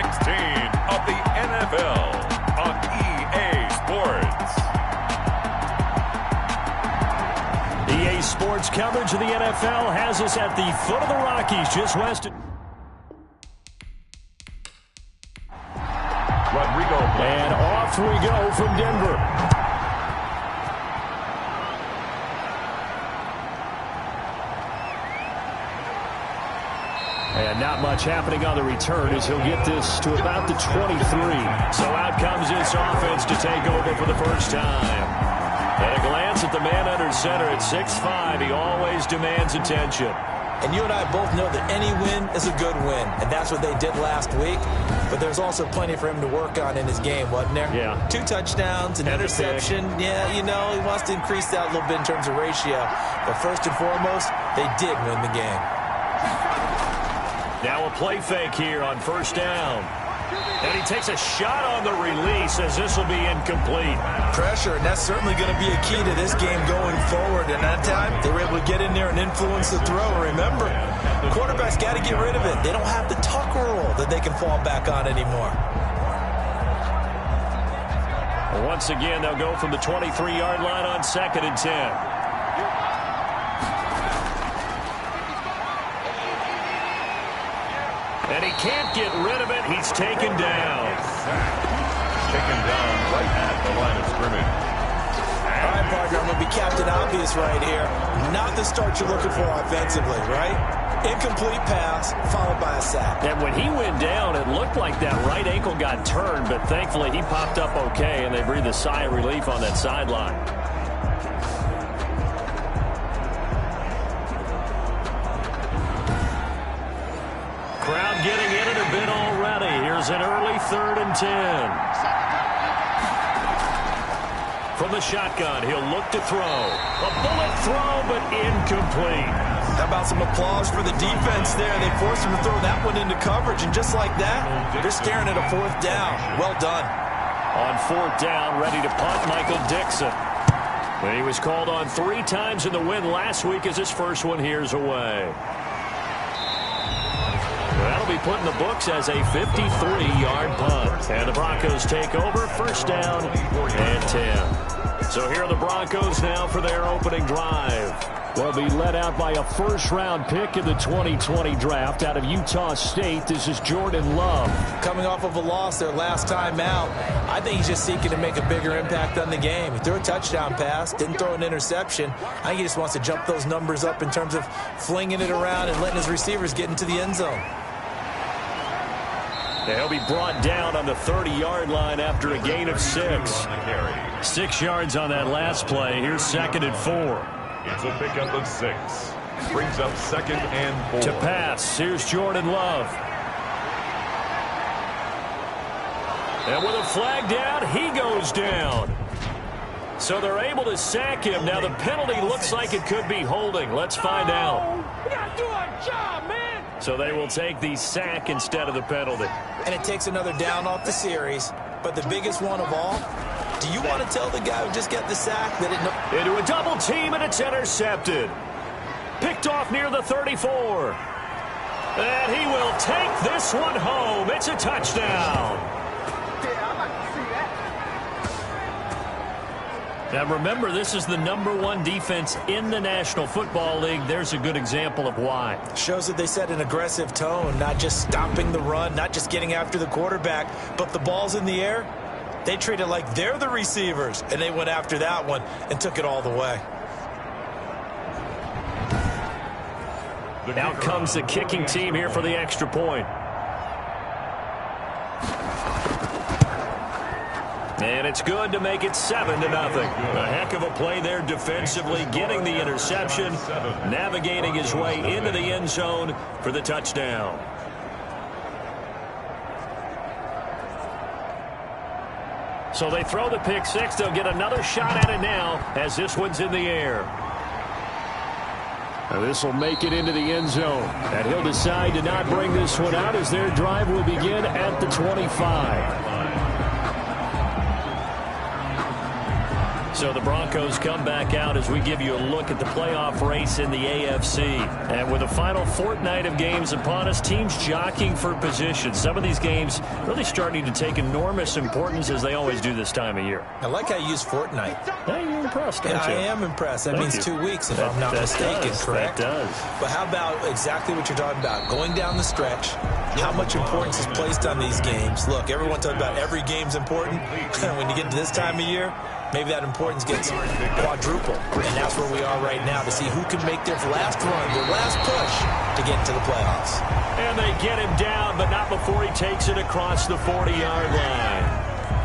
of the NFL on EA Sports. EA Sports coverage of the NFL has us at the foot of the Rockies, just west of... Rodrigo. And off we go from Denver. And not much happening on the return as he'll get this to about the 23. So out comes this offense to take over for the first time. At a glance at the man under center at 6'5", he always demands attention. And you and I both know that any win is a good win, and that's what they did last week. But there's also plenty for him to work on in his game, wasn't there? Yeah. 2 touchdowns, an interception. Yeah, you know, he wants to increase that a little bit in terms of ratio. But first and foremost, they did win the game. Now a play fake here on first down. And he takes a shot on the release as this will be incomplete. Pressure, and that's certainly going to be a key to this game going forward. And that time, they were able to get in there and influence the throw. Remember, quarterbacks got to get rid of it. They don't have the tuck roll that they can fall back on anymore. Once again, they'll go from the 23-yard line on 2nd and 10. And he can't get rid of it. He's taken down. Taken down right at the line of scrimmage. All right, partner, I'm going to be Captain Obvious right here. Not the start you're looking for offensively, right? Incomplete pass, followed by a sack. And when he went down, it looked like that right ankle got turned, but thankfully he popped up okay, and they breathed a sigh of relief on that sideline. Crowd getting in it a bit already. Here's an early 3rd and 10. From the shotgun, he'll look to throw. A bullet throw, but incomplete. How about some applause for the defense there? They forced him to throw that one into coverage, and just like that, they're staring at a 4th down. Well done. On 4th down, ready to punt, Michael Dixon. He was called on 3 times in the win last week as his first one here's away. That'll be put in the books as a 53-yard punt. And the Broncos take over, first down and 10. So here are the Broncos now for their opening drive. They'll be led out by a first-round pick in the 2020 draft out of Utah State. This is Jordan Love. Coming off of a loss their last time out, I think he's just seeking to make a bigger impact on the game. He threw a touchdown pass, didn't throw an interception. I think he just wants to jump those numbers up in terms of flinging it around and letting his receivers get into the end zone. He'll be brought down on the 30-yard line after a gain of 6. 6 yards on that last play. Here's 2nd and 4. It's a pickup of 6. Brings up 2nd and 4. To pass, here's Jordan Love. And with a flag down, he goes down. So they're able to sack him. Now the penalty looks like it could be holding. Let's find out. We gotta do our job, man. So they will take the sack instead of the penalty. And it takes another down off the series. But the biggest one of all, do you want to tell the guy who just got the sack that it... Into a double team, and it's intercepted. Picked off near the 34. And he will take this one home. It's a touchdown. Now remember, this is the #1 defense in the National Football League. There's a good example of why. Shows that they set an aggressive tone, not just stopping the run, not just getting after the quarterback, but the ball's in the air. They treat it like they're the receivers, and they went after that one and took it all the way. Out comes the kicking team here for the extra point. And it's good to make it 7-0. A heck of a play there defensively, getting the interception, navigating his way into the end zone for the touchdown. So they throw the pick 6. They'll get another shot at it now as this one's in the air. Now this will make it into the end zone. And he'll decide to not bring this one out as their drive will begin at the 25. So the Broncos come back out as we give you a look at the playoff race in the AFC. And with the final fortnight of games upon us, teams jockeying for position. Some of these games really starting to take enormous importance as they always do this time of year. I like how you use fortnight. Hey, you're impressed, aren't you? I am impressed. That means 2 weeks, if I'm not mistaken, correct? That does. But how about exactly what you're talking about? Going down the stretch, how much importance is placed on these games? Look, everyone talks about every game's important. When you get to this time of year, maybe that importance gets quadruple. And that's where we are right now to see who can make their last run, their last push to get into the playoffs. And they get him down, but not before he takes it across the 40-yard line.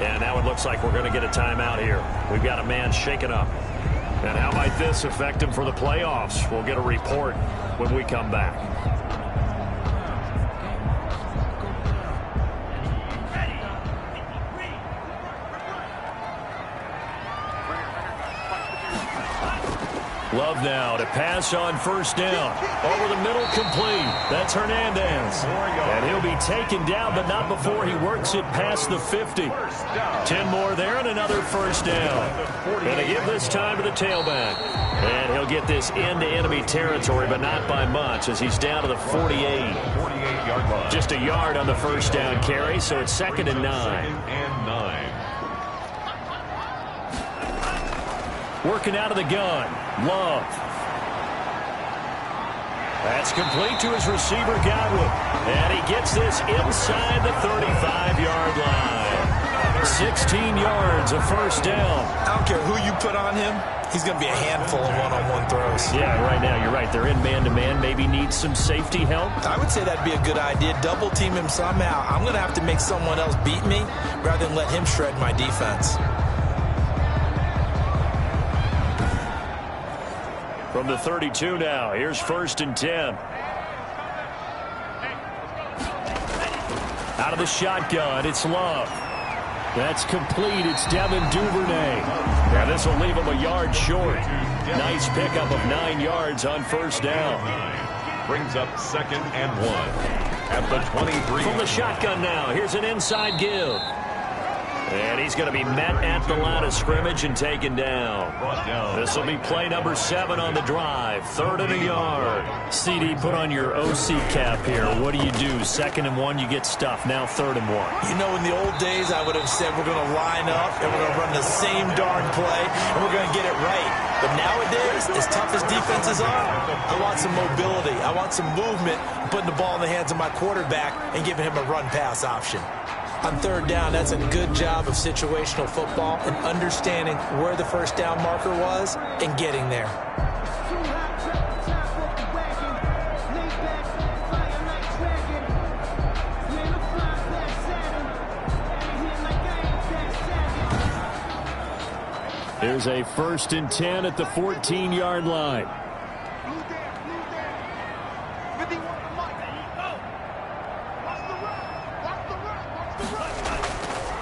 And now it looks like we're going to get a timeout here. We've got a man shaken up. And how might this affect him for the playoffs? We'll get a report when we come back. Love now to pass on first down. Over the middle, complete. That's Hernandez. And he'll be taken down, but not before he works it past the 50. 10 more there and another first down. Going to give this time to the tailback. And he'll get this into enemy territory, but not by much as he's down to the 48. 48-yard line. Just a yard on the first down carry, so it's 2nd and 9. Working out of the gun. Love. That's complete to his receiver, Godwin. And he gets this inside the 35-yard line. 16 yards, a first down. I don't care who you put on him. He's going to be a handful of one-on-one throws. Yeah, right now, you're right. They're in man-to-man. Maybe needs some safety help. I would say that'd be a good idea. Double team him somehow. I'm going to have to make someone else beat me rather than let him shred my defense. From the 32 now, here's 1st and 10. Out of the shotgun, it's Love. That's complete. It's Devin Duvernay. And this will leave him a yard short. Nice pickup of 9 yards on first down. Brings up 2nd and 1 at the 23. From the shotgun now, here's an inside give. And he's going to be met at the line of scrimmage and taken down. This will be play number 7 on the drive. 3rd and a yard. CD, put on your OC cap here. What do? 2nd and 1, you get stuffed. Now 3rd and 1. You know, in the old days, I would have said we're going to line up and we're going to run the same darn play and we're going to get it right. But nowadays, as tough as defenses are, I want some mobility. I want some movement, putting the ball in the hands of my quarterback and giving him a run-pass option. On 3rd down, that's a good job of situational football and understanding where the first down marker was and getting there. There's a 1st and 10 at the 14-yard line.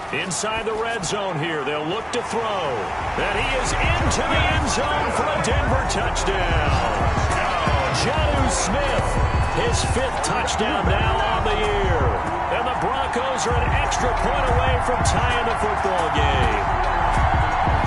Inside the red zone here. They'll look to throw. And he is into the end zone for a Denver touchdown. Jonnu Smith, his 5th touchdown now on the year. And the Broncos are an extra point away from tying the football game.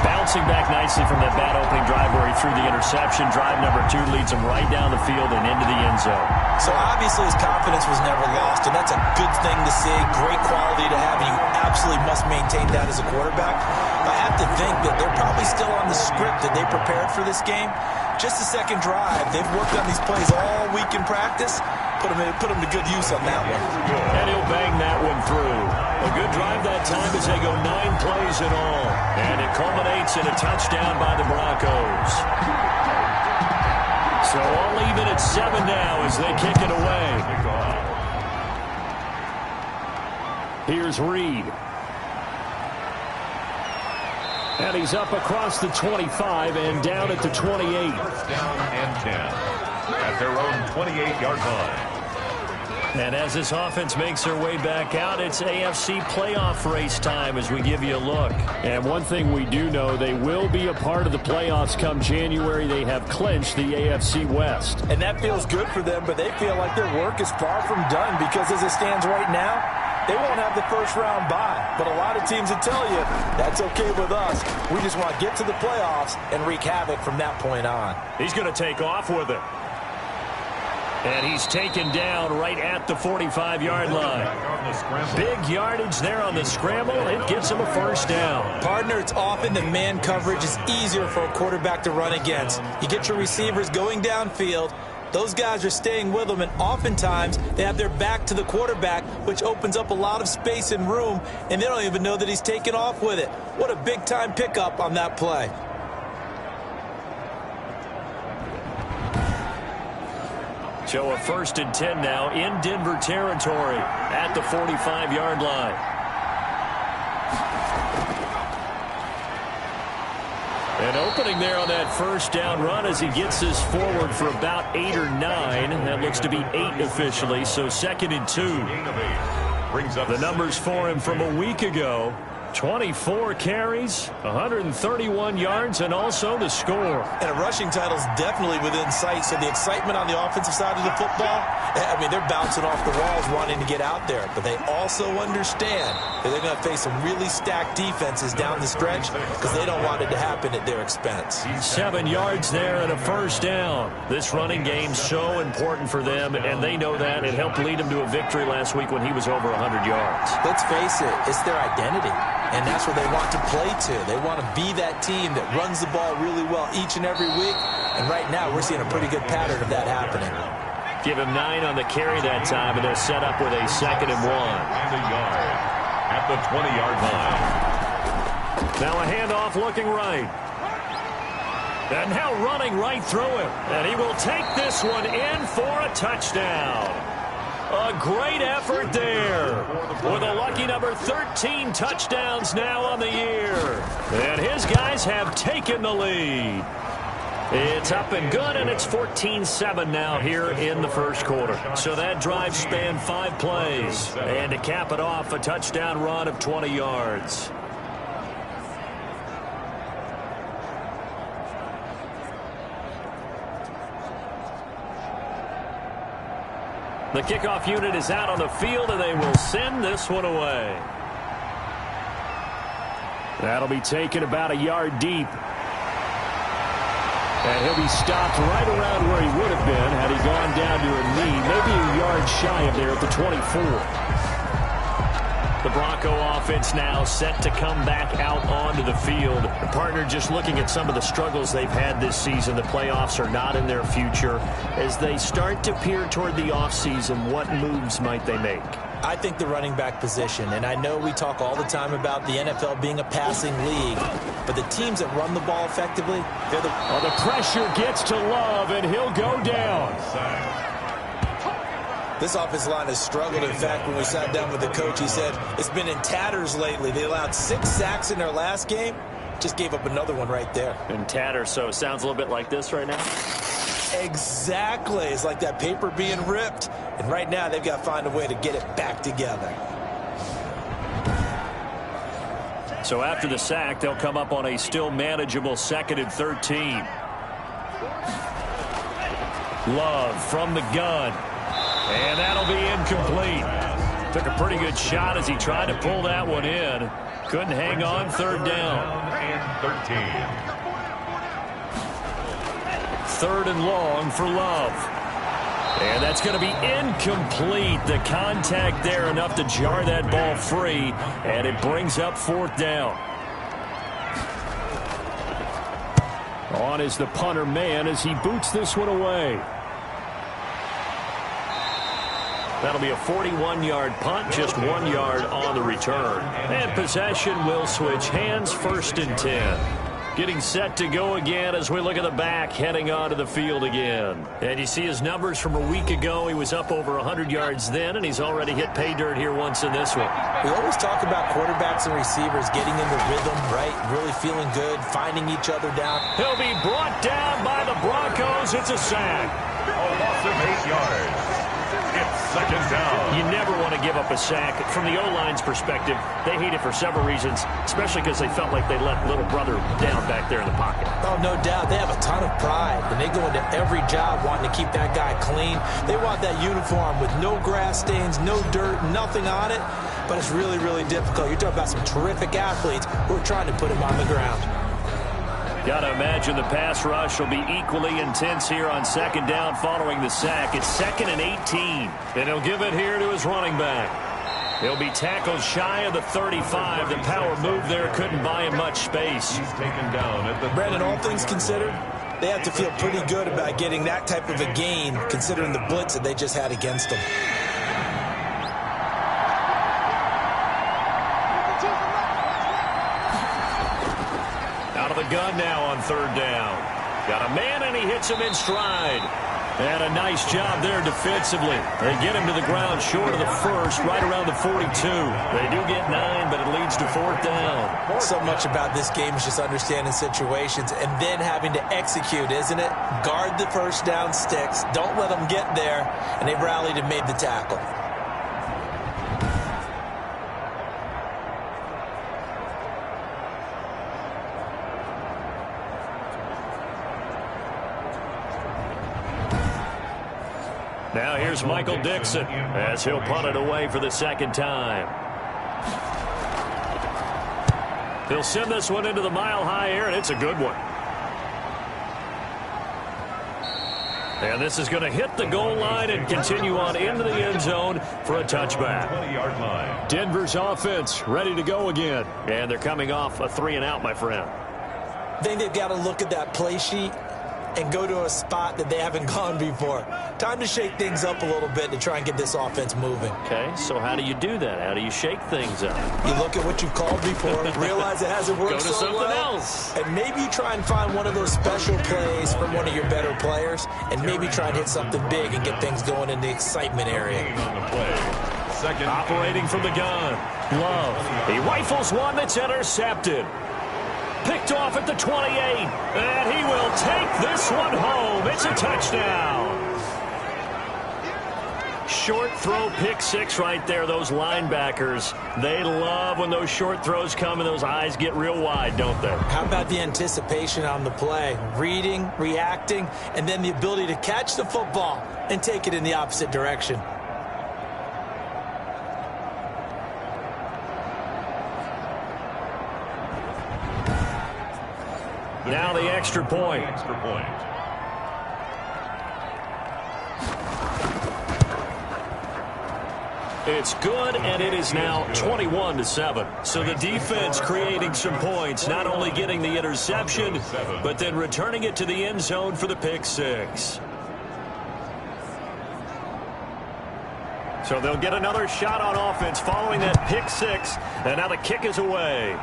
Bouncing back nicely from that bad opening drive where he threw the interception. Drive number 2 leads him right down the field and into the end zone. So obviously his confidence was never lost, and that's a good thing to see. Great quality to have, and you absolutely must maintain that as a quarterback. I have to think that they're probably still on the script that they prepared for this game. Just the 2nd drive. They've worked on these plays all week in practice. Put them to good use on that one. And he'll bang that one through. A good drive that time as they go 9 plays in all. And it culminates in a touchdown by the Broncos. So all even at 7 now as they kick it away. Here's Reed. And he's up across the 25 and down at the 28. First down and 10 at their own 28-yard line. And as this offense makes their way back out, it's AFC playoff race time as we give you a look. And one thing we do know, they will be a part of the playoffs come January. They have clinched the AFC West. And that feels good for them, but they feel like their work is far from done because as it stands right now, they won't have the first-round bye. But a lot of teams will tell you, that's okay with us. We just want to get to the playoffs and wreak havoc from that point on. He's going to take off with it. And he's taken down right at the 45-yard line. Big yardage there on the scramble. It gets him a first down. Partner, it's often that man coverage is easier for a quarterback to run against. You get your receivers going downfield. Those guys are staying with them, and oftentimes they have their back to the quarterback, which opens up a lot of space and room, and they don't even know that he's taken off with it. What a big-time pickup on that play. So a 1st and 10 now in Denver territory at the 45-yard line. And opening there on that first down run as he gets this forward for about 8 or 9. That looks to be 8 officially, so 2nd and 2. The numbers for him from a week ago. 24 carries, 131 yards, and also the score. And a rushing title is definitely within sight, so the excitement on the offensive side of the football, I mean, they're bouncing off the walls wanting to get out there, but they also understand that they're going to face some really stacked defenses down the stretch because they don't want it to happen at their expense. 7 yards there and a first down. This running game's so important for them, and they know that. It helped lead them to a victory last week when he was over 100 yards. Let's face it, it's their identity. And that's where they want to play to. They want to be that team that runs the ball really well each and every week. And right now, we're seeing a pretty good pattern of that happening. Give him 9 on the carry that time, and they'll set up with a 2nd and 1. And a yard at the 20-yard line. Now a handoff looking right. And now running right through him. And he will take this one in for a touchdown. A great effort there with a lucky number 13 touchdowns now on the year. And his guys have taken the lead. It's up and good, and it's 14-7 now here in the first quarter. So that drive spanned 5 plays. And to cap it off, a touchdown run of 20 yards. The kickoff unit is out on the field, and they will send this one away. That'll be taken about a yard deep. And he'll be stopped right around where he would have been had he gone down to a knee, maybe a yard shy of there at the 24. The Bronco offense now set to come back out onto the field. The partner just looking at some of the struggles they've had this season. The playoffs are not in their future. As they start to peer toward the offseason, what moves might they make? I think the running back position, and I know we talk all the time about the NFL being a passing league, but the teams that run the ball effectively, they're the pressure gets to Love, and he'll go down. This offensive line has struggled. In fact, when we sat down with the coach, he said it's been in tatters lately. They allowed 6 sacks in their last game. Just gave up another one right there. In tatters, so it sounds a little bit like this right now? Exactly. It's like that paper being ripped. And right now, they've got to find a way to get it back together. So after the sack, they'll come up on a still manageable 2nd and 13. Love from the gun. And that'll be incomplete. Took a pretty good shot as he tried to pull that one in. Couldn't hang on. 3rd down. And 13. 3rd and long for Love. And that's going to be incomplete. The contact there enough to jar that ball free. And it brings up 4th down. On is the punter man as he boots this one away. That'll be a 41-yard punt, just 1 yard on the return. And possession will switch hands, 1st and 10. Getting set to go again as we look at the back, heading onto the field again. And you see his numbers from a week ago. He was up over 100 yards then, and he's already hit pay dirt here once in this one. We always talk about quarterbacks and receivers getting in the rhythm, right? Really feeling good, finding each other down. He'll be brought down by the Broncos. It's a sack. A loss of 8 yards. It's 2nd down. You never want to give up a sack. From the O-line's perspective, they hate it for several reasons, especially because they felt like they let little brother down back there in the pocket. Oh, no doubt. They have a ton of pride, and they go into every job wanting to keep that guy clean. They want that uniform with no grass stains, no dirt, nothing on it, but it's really, really difficult. You're talking about some terrific athletes who are trying to put him on the ground. Got to imagine the pass rush will be equally intense here on second down following the sack. It's 2nd and 18, and he'll give it here to his running back. He'll be tackled shy of the 35. The power move there couldn't buy him much space. He's taken down at the Brandon, all things considered, they have to feel pretty good about getting that type of a gain considering the blitz that they just had against them. Gun now on third down. Got a man, and he hits him in stride. And a nice job there defensively. They get him to the ground short of the first, right around the 42. They do get 9, but it leads to 4th down. So much about this game is just understanding situations and then having to execute, isn't it? Guard the first down sticks. Don't let them get there. And they rallied and made the tackle. Now here's Michael Dixon as he'll punt it away for the second time. He'll send this one into the mile-high air, and it's a good one. And this is going to hit the goal line and continue on into the end zone for a touchback. 20-yard line. Denver's offense ready to go again. And they're coming off a 3-and-out, my friend. I think they've got to look at that play sheet and go to a spot that they haven't gone before. Time to shake things up a little bit to try and get this offense moving. Okay, so how do you do that? How do you shake things up? You look at what you've called before, realize it hasn't worked Go to so something well, else. and maybe you try and find one of those special plays from one of your better players, and maybe try and hit something big and get things going in the excitement area. On the play. Second. Operating from the gun. Love. He rifles one that's intercepted. Picked off at the 28, and he will take this one home. It's a touchdown. Short throw, pick six right there. Those linebackers, they love when those short throws come and those eyes get real wide, don't they? How about the anticipation on the play? Reading, reacting, and then the ability to catch the football and take it in the opposite direction. Now the extra point. Extra point. It's good, and it is now 21-7. So the defense creating some points, not only getting the interception, but then returning it to the end zone for the pick six. So they'll get another shot on offense following that pick six, and now the kick is away.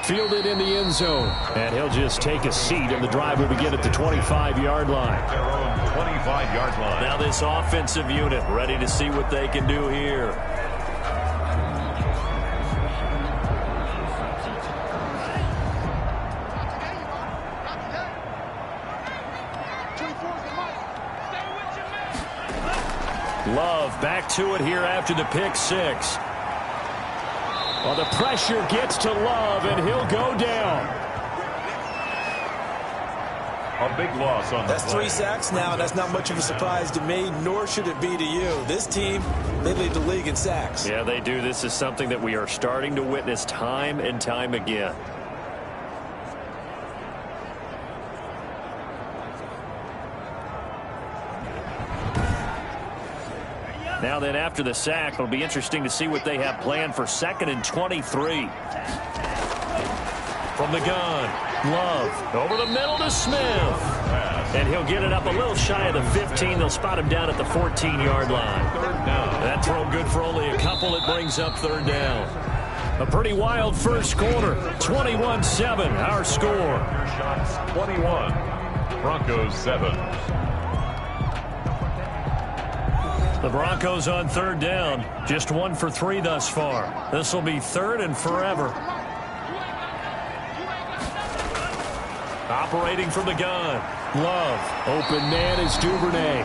Fielded in the end zone, and he'll just take a seat, and the drive will begin at the 25-yard line. Their own 25-yard line. Now this offensive unit ready to see what they can do here. Love back to it here after the pick six. Well, the pressure gets to Love, and he'll go down. A big loss on That's the play. 3 sacks now. That's not much of a surprise to me, nor should it be to you. This team, they lead the league in sacks. Yeah, they do. This is something that we are starting to witness time and time again. Now then, after the sack, it'll be interesting to see what they have planned for 2nd and 23. From the gun, Love over the middle to Smith. And he'll get it up a little shy of the 15. They'll spot him down at the 14-yard line. Third down. That throw good for only a couple. It brings up third down. A pretty wild first quarter. 21-7, our score. Aftershocks 21. Broncos 7. The Broncos on third down. Just 1 for 3 thus far. This will be 3rd and forever. Operating from the gun. Love. Open man is Duvernay.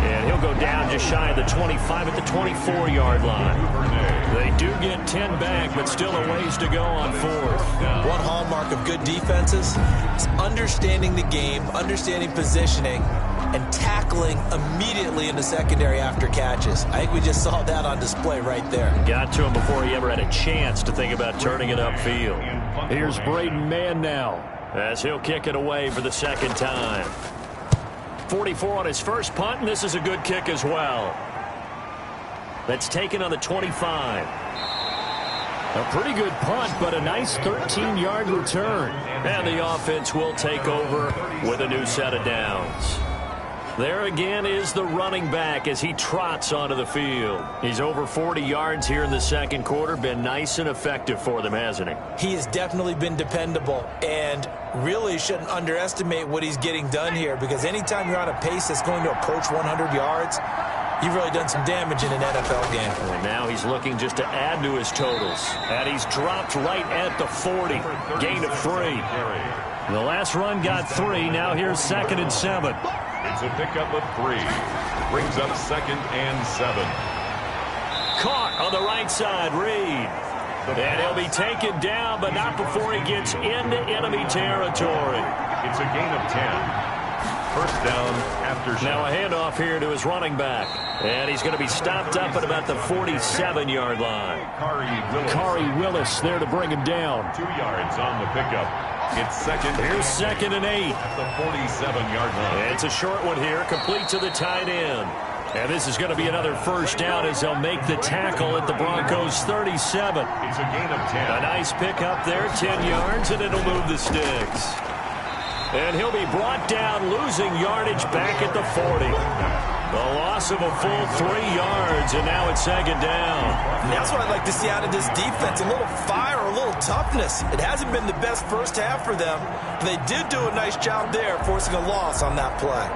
And he'll go down just shy of the 25 at the 24-yard line. They do get 10 back, but still a ways to go on fourth. One hallmark of good defenses is understanding the game, understanding positioning, and tackling immediately in the secondary after catches. I think we just saw that on display right there. Got to him before he ever had a chance to think about turning it upfield. Here's Braden Mann now, as he'll kick it away for the second time. 44 on his first punt, and this is a good kick as well. That's taken on the 25. A pretty good punt, but a nice 13-yard return. And the offense will take over with a new set of downs. There again is the running back as he trots onto the field. He's over 40 yards here in the second quarter. Been nice and effective for them, hasn't he? He has definitely been dependable, and really shouldn't underestimate what he's getting done here, because anytime you're on a pace that's going to approach 100 yards, you've really done some damage in an NFL game. And now he's looking just to add to his totals. And he's dropped right at the 40. Gain of 3. The last run got 3. Now here's 2nd and 7. It's a pickup of 3. Brings up 2nd and 7. Caught on the right side, Reed. And he'll be taken down, but not before he gets into enemy territory. It's a gain of 10. First down after shot. Now a handoff here to his running back. And he's going to be stopped up at about the 47-yard line. Khari Willis there to bring him down. 2 yards on the pickup. It's second. Here's 2nd and 8. At the 47-yard line. It's a short one here, complete to the tight end. And this is going to be another first down as they'll make the tackle at the Broncos 37. It's a gain of 10. A nice pickup there, 10 yards, and it'll move the sticks. And he'll be brought down, losing yardage back at the 40. The loss of a full 3 yards, and now it's 2nd down. And that's what I'd like to see out of this defense, a little fire, a little toughness. It hasn't been the best first half for them, but they did do a nice job there, forcing a loss on that play.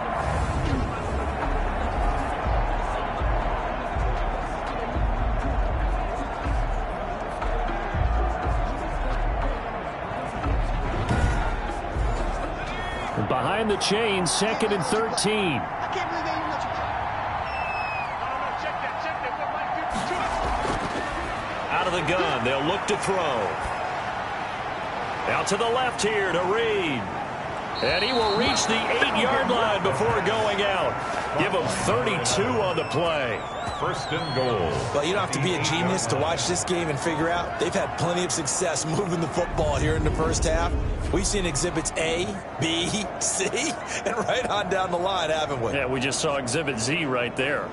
Behind the chains, 2nd and 13. Out of the gun, they'll look to throw. Out to the left here to Reed. And he will reach the 8-yard line before going out. Give him 32 on the play. First and goal. Well, you don't have to be a genius to watch this game and figure out they've had plenty of success moving the football here in the first half. We've seen exhibits A, B, C, and right on down the line, haven't we? Yeah, we just saw exhibit Z right there.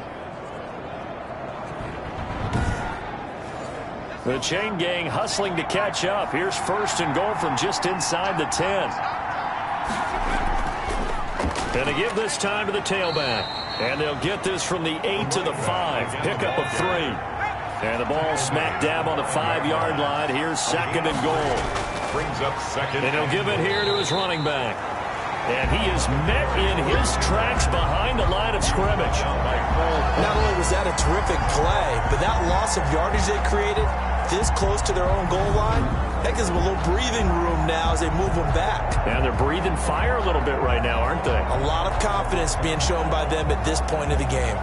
The chain gang hustling to catch up. Here's 1st and goal from just inside the 10. And to give this time to the tailback. And they'll get this from the 8 to the 5. Pickup of 3. And the ball smack dab on the 5-yard line. Here's 2nd and goal. Brings up 2nd. And he'll give it here to his running back. And he is met in his tracks behind the line of scrimmage. Not only was that a terrific play, but that loss of yardage they created this close to their own goal line, that gives them a little breathing room now as they move them back. And they're breathing fire a little bit right now, aren't they? A lot of confidence being shown by them at this point of the game.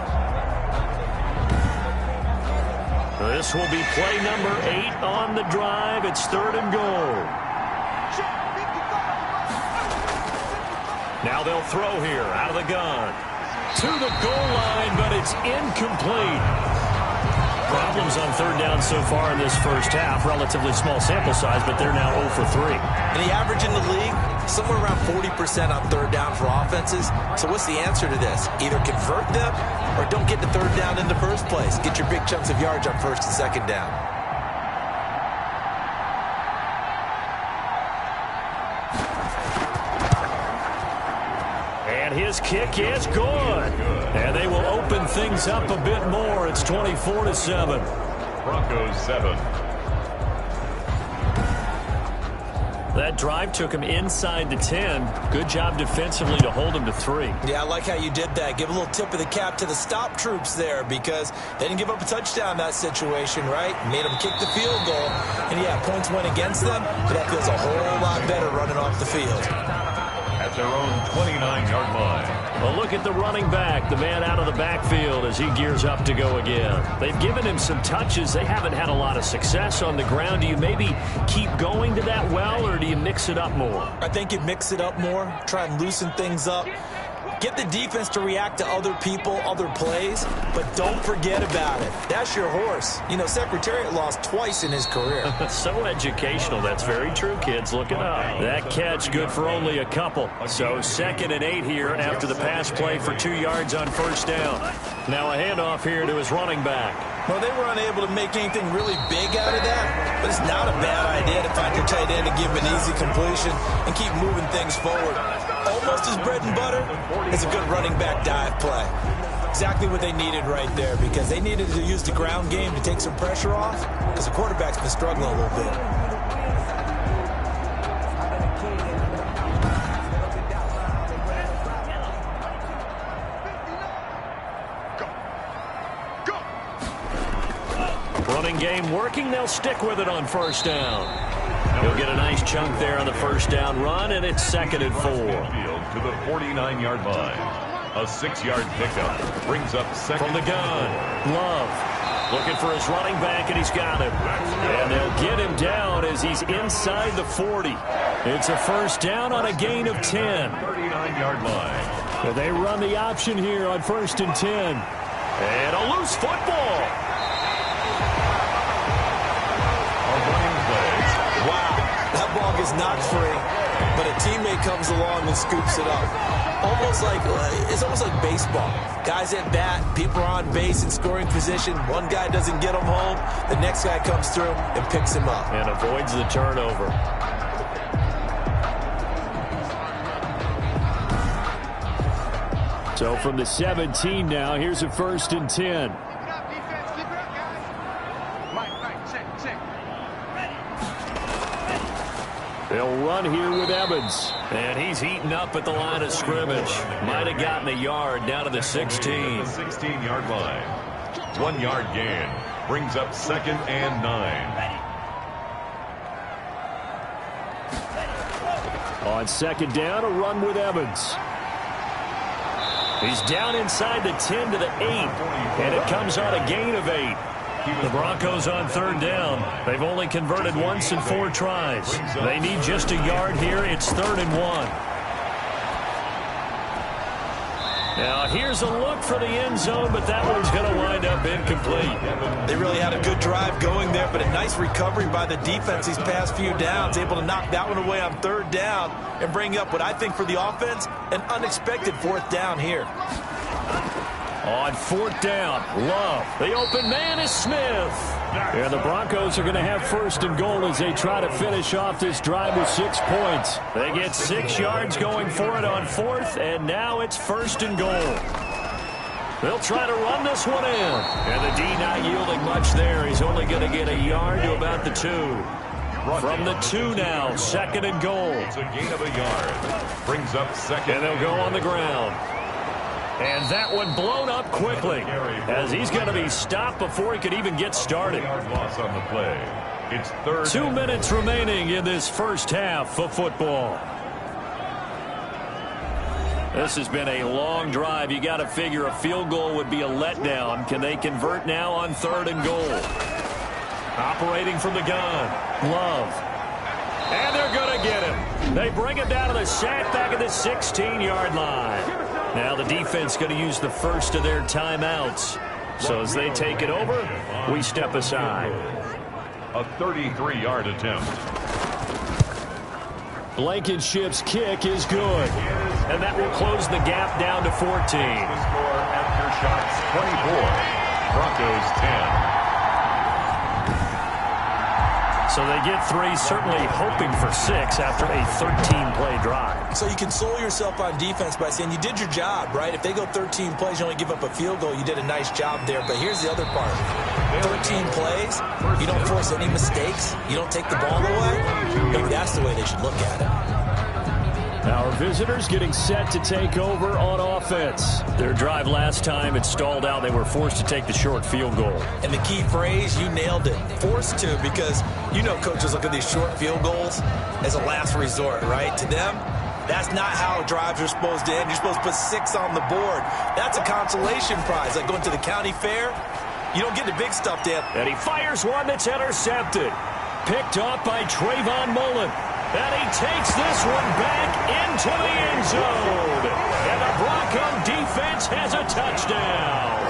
This will be play number 8 on the drive. It's 3rd and goal. Now they'll throw here out of the gun. To the goal line, but it's incomplete. Problems on 3rd down so far in this first half. Relatively small sample size, but they're now 0 for 3. And the average in the league, somewhere around 40% on 3rd down for offenses. So what's the answer to this? Either convert them or don't get the 3rd down in the first place. Get your big chunks of yards on 1st and 2nd down. And his kick is good. And they will open things up a bit more. It's 24-7. Broncos 7. That drive took him inside the 10. Good job defensively to hold him to 3. Yeah, I like how you did that. Give a little tip of the cap to the stop troops there, because they didn't give up a touchdown in that situation, right? Made them kick the field goal. And yeah, points went against them, but that feels a whole lot better running off the field. At their own 29-yard line. Well, look at the running back, the man out of the backfield as he gears up to go again. They've given him some touches. They haven't had a lot of success on the ground. Do you maybe keep going to that well, or do you mix it up more? I think you mix it up more, try and loosen things up. Get the defense to react to other people, other plays, but don't forget about it. That's your horse. You know, Secretariat lost twice in his career. So educational. That's very true, kids. Look it up. That catch good for only a couple. So 2nd and 8 here after the pass play for 2 yards on first down. Now a handoff here to his running back. Well, they were unable to make anything really big out of that, but it's not a bad idea to find your tight end and give him an easy completion and keep moving things forward. Almost his bread and butter is a good running back dive play. Exactly what they needed right there, because they needed to use the ground game to take some pressure off, because the quarterback's been struggling a little bit. Running game working. They'll stick with it on first down. He'll get a nice chunk there on the first down run, and it's 2nd and 4. To the 49-yard line. A 6-yard pickup brings up second. From the gun, Love looking for his running back, and he's got him. And they'll get him down as he's inside the 40. It's a first down on a gain of 10. 39-yard line. Well, they run the option here on 1st and 10. And a loose football. Wow, that ball gets knocked free, but a teammate comes along and scoops it up. It's almost like baseball. Guys at bat, people are on base in scoring position. One guy doesn't get him home. The next guy comes through and picks him up. And avoids the turnover. So from the 17 now, here's a 1st and 10. They'll run here with Evans. And he's heating up at the line of scrimmage. Might have gotten a yard down to the 16. The 16-yard line. 1-yard gain. Brings up 2nd and 9. On 2nd down, a run with Evans. He's down inside the 10 to the 8. And it comes on a gain of 8. The Broncos on 3rd down. They've only converted once in 4 tries. They need just a yard here. It's 3rd and 1. Now here's a look for the end zone, but that one's going to wind up incomplete. They really had a good drive going there, but a nice recovery by the defense these past few downs, able to knock that one away on 3rd down and bring up what I think for the offense, an unexpected 4th down here. On 4th down, Love. The open man is Smith. And the Broncos are going to have 1st and goal as they try to finish off this drive with 6 points. They get 6 yards going for it on 4th, and now it's 1st and goal. They'll try to run this one in. And the D not yielding much there. He's only going to get a yard to about the 2. From the 2 now, 2nd and goal. It's a gain of a yard. Brings up 2nd. And they'll go on the ground. And that one blown up quickly as he's going to be stopped before he could even get started. Loss on the play. It's 3rd. 2 minutes remaining in this first half of football. This has been a long drive. You got to figure a field goal would be a letdown. Can they convert now on 3rd and goal? Operating from the gun, Love. And they're going to get him. They bring him down to the sack back at the 16-yard line. Now the defense going to use the first of their timeouts. So as they take it over, we step aside. A 33-yard attempt. Blankenship's kick is good. And that will close the gap down to 14. The score, Aftershocks 24, Broncos 10. So they get 3, certainly hoping for 6 after a 13-play drive. So you console yourself on defense by saying you did your job, right? If they go 13 plays, you only give up a field goal, you did a nice job there. But here's the other part. 13 plays, you don't force any mistakes, you don't take the ball away. Maybe that's the way they should look at it. Our visitors getting set to take over on offense. Their drive last time, it stalled out. They were forced to take the short field goal. And the key phrase, you nailed it. Forced to, because you know coaches look at these short field goals as a last resort, right? To them, That's not how drives are supposed to end. You're supposed to put 6 on the board. That's a consolation prize, like going to the county fair. You don't get the big stuff, Dan. And he fires one that's intercepted. Picked off by Trayvon Mullen. And he takes this one back into the end zone. And the Bronco defense has a touchdown.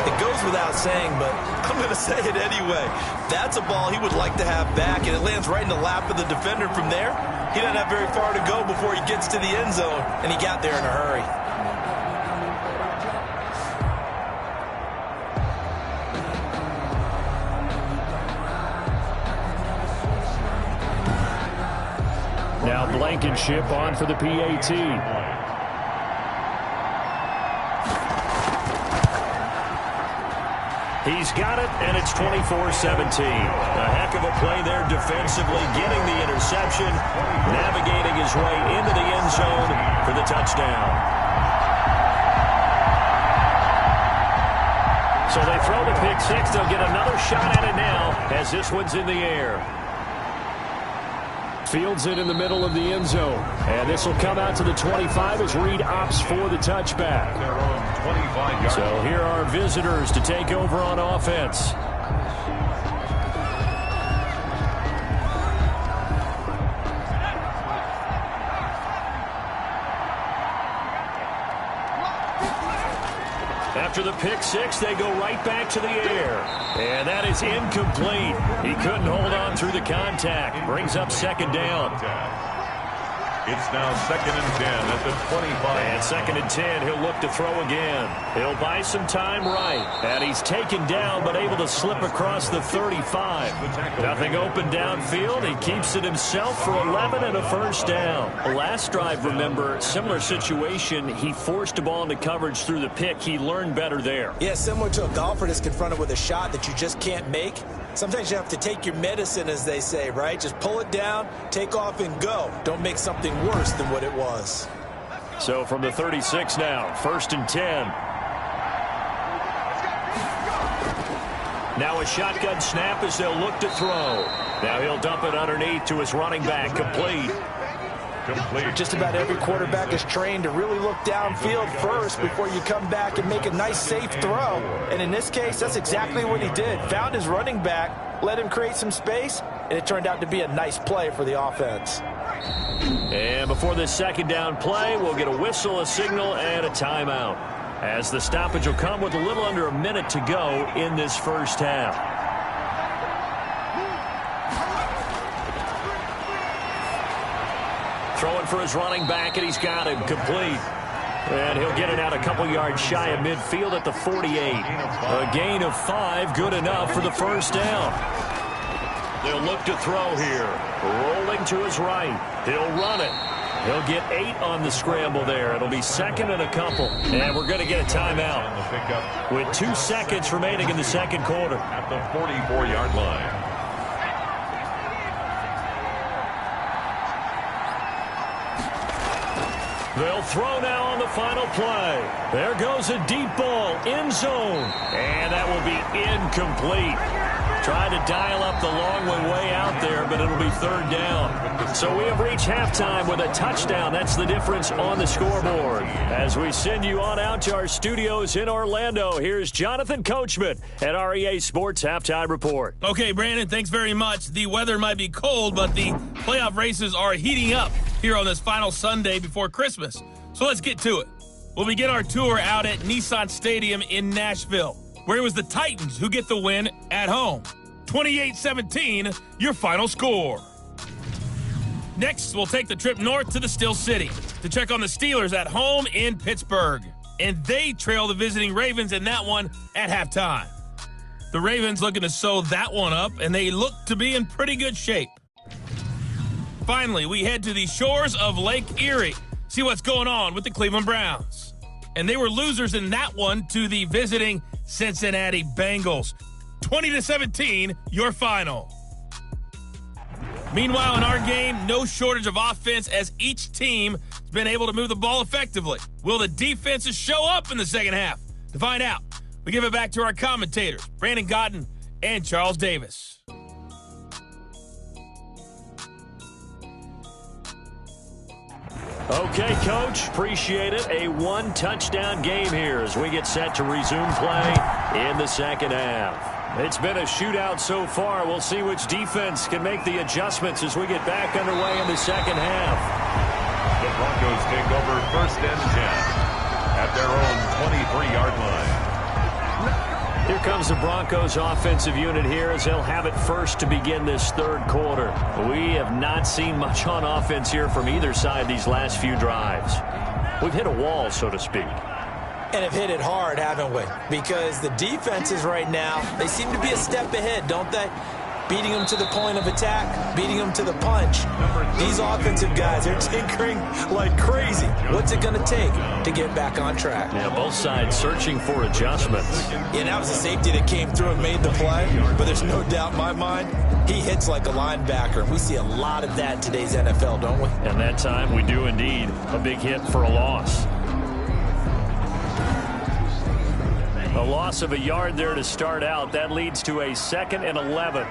It goes without saying, but I'm going to say it anyway. That's a ball he would like to have back, and it lands right in the lap of the defender from there. He doesn't have very far to go before he gets to the end zone, and he got there in a hurry. Now Blankenship on for the PAT. He's got it, and it's 24-17. A heck of a play there defensively, getting the interception, navigating his way into the end zone for the touchdown. So they throw the pick six. They'll get another shot at it now as this one's in the air. Fields it in the middle of the end zone. And this will come out to the 25 as Reed opts for the touchback. So here are visitors to take over on offense. After the pick six, they go right back to the air. And that is incomplete. He couldn't hold on through the contact. Brings up second down. It's now 2nd and 10 at the 25. And 2nd and 10, he'll look to throw again. He'll buy some time right. And he's taken down, but able to slip across the 35. Nothing open downfield. He keeps it himself for 11 and a first down. Last drive, remember, similar situation. He forced a ball into coverage through the pick. He learned better there. Yeah, similar to a golfer that's confronted with a shot that you just can't make. Sometimes you have to take your medicine, as they say, right? Just pull it down, take off, and go. Don't make something worse than what it was. So from the 36 now, 1st and 10. Now a shotgun snap as they'll look to throw. Now he'll dump it underneath to his running back, complete. Just about every quarterback is trained to really look downfield first before you come back and make a nice, safe throw. And in this case, that's exactly what he did. Found his running back, let him create some space, and it turned out to be a nice play for the offense. And before this second down play, we'll get a whistle, a signal, and a timeout, as the stoppage will come with a little under a minute to go in this first half. Throwing for his running back, and he's got him complete. And he'll get it out a couple yards shy of midfield at the 48. A gain of 5, good enough for the first down. They'll look to throw here. Rolling to his right. He'll run it. He'll get 8 on the scramble there. It'll be 2nd and a couple. And we're going to get a timeout with 2 seconds remaining in the second quarter. At the 44-yard line. They'll throw now on the final play. There goes a deep ball, end zone. And that will be incomplete. Tried to dial up the long way out there, but it'll be 3rd down. So we have reached halftime with a touchdown. That's the difference on the scoreboard. As we send you on out to our studios in Orlando, here's Jonathan Coachman at REA Sports Halftime Report. Okay, Brandon, thanks very much. The weather might be cold, but the playoff races are heating up here on this final Sunday before Christmas. So let's get to it. We'll begin our tour out at Nissan Stadium in Nashville, where it was the Titans who get the win at home. 28-17, your final score. Next, we'll take the trip north to the Steel City to check on the Steelers at home in Pittsburgh. And they trail the visiting Ravens in that one at halftime. The Ravens looking to sew that one up, and they look to be in pretty good shape. Finally, we head to the shores of Lake Erie, see what's going on with the Cleveland Browns. And they were losers in that one to the visiting Cincinnati Bengals. 20-17, your final. Meanwhile, in our game, no shortage of offense as each team has been able to move the ball effectively. Will the defenses show up in the second half? To find out, we give it back to our commentators, Brandon Godden and Charles Davis. Okay, Coach, appreciate it. A one-touchdown game here as we get set to resume play in the second half. It's been a shootout so far. We'll see which defense can make the adjustments as we get back underway in the second half. The Broncos take over 1st and 10 at their own 23-yard line. Here comes the Broncos offensive unit here as they'll have it first to begin this third quarter. We have not seen much on offense here from either side these last few drives. We've hit a wall, so to speak. And have hit it hard, haven't we? Because the defenses right now, they seem to be a step ahead, don't they? Beating them to the point of attack, beating them to the punch. These offensive guys are tinkering like crazy. What's it going to take to get back on track? Yeah, both sides searching for adjustments. Yeah, that was a safety that came through and made the play, but there's no doubt in my mind, he hits like a linebacker. We see a lot of that in today's NFL, don't we? And that time we do indeed. A big hit for a loss. A loss of a yard there to start out. That leads to a 2nd and 11.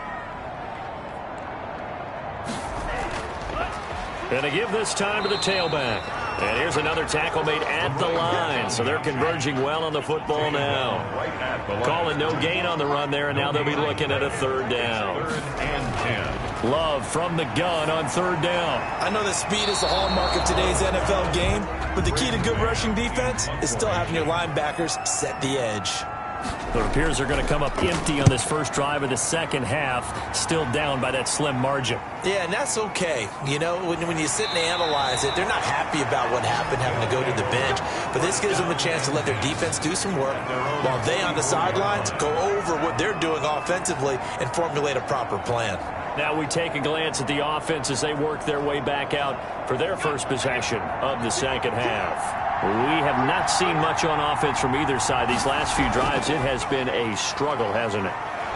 And they give this time to the tailback. And here's another tackle made at the line. So they're converging well on the football now. Calling no gain on the run there, and now they'll be looking at a 3rd down. 3rd and 10. Love from the gun on 3rd down. I know that speed is the hallmark of today's NFL game, but the key to good rushing defense is still having your linebackers set the edge. It appears they're going to come up empty on this first drive of the second half, still down by that slim margin. Yeah, and that's okay. You know, when you sit and analyze it, they're not happy about what happened, having to go to the bench, but this gives them a chance to let their defense do some work while they on the sidelines go over what they're doing offensively and formulate a proper plan. Now we take a glance at the offense as they work their way back out for their first possession of the second half. We have not seen much on offense from either side. These last few drives, it has been a struggle, hasn't it?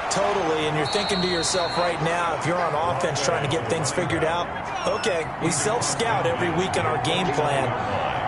Totally, and you're thinking to yourself right now, if you're on offense trying to get things figured out, okay, we self-scout every week on our game plan.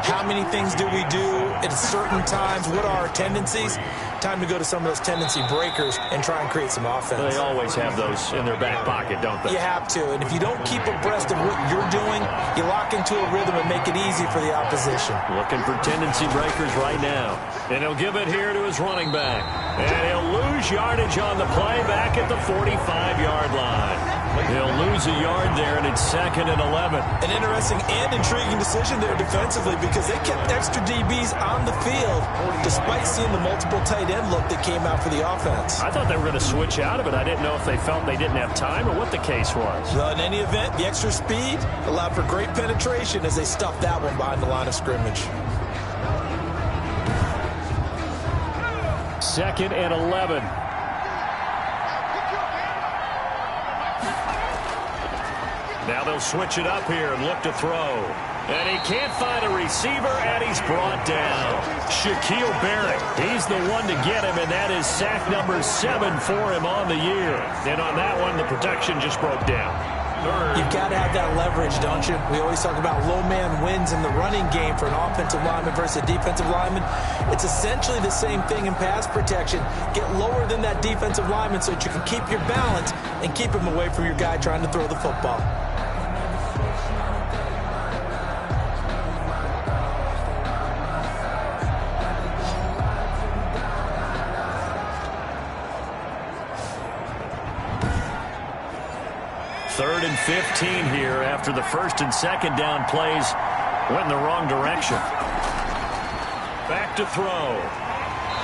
How many things do we do at certain times? What are our tendencies? Time to go to some of those tendency breakers and try and create some offense. They always have those in their back pocket, don't they? You have to, and if you don't keep abreast of what you're doing, you lock into a rhythm and make it easy for the opposition. Looking for tendency breakers right now. And he'll give it here to his running back. And he'll lose yardage on the play back at the 45-yard line. He'll lose a yard there, and it's 2nd and 11. An interesting and intriguing decision there defensively because they kept extra DBs on the field despite seeing the multiple tight end look that came out for the offense. I thought they were going to switch out of it. I didn't know if they felt they didn't have time or what the case was. Well, in any event, the extra speed allowed for great penetration as they stuffed that one behind the line of scrimmage. 2nd and 11. Now they'll switch it up here and look to throw. And he can't find a receiver, and he's brought down. Shaquille Barrett, he's the one to get him, and that is sack number 7 for him on the year. And on that one, the protection just broke down. You've got to have that leverage, don't you? We always talk about low man wins in the running game for an offensive lineman versus a defensive lineman. It's essentially the same thing in pass protection. Get lower than that defensive lineman so that you can keep your balance and keep him away from your guy trying to throw the football. Third and 15 here after the 1st and 2nd down plays went in the wrong direction. Back to throw.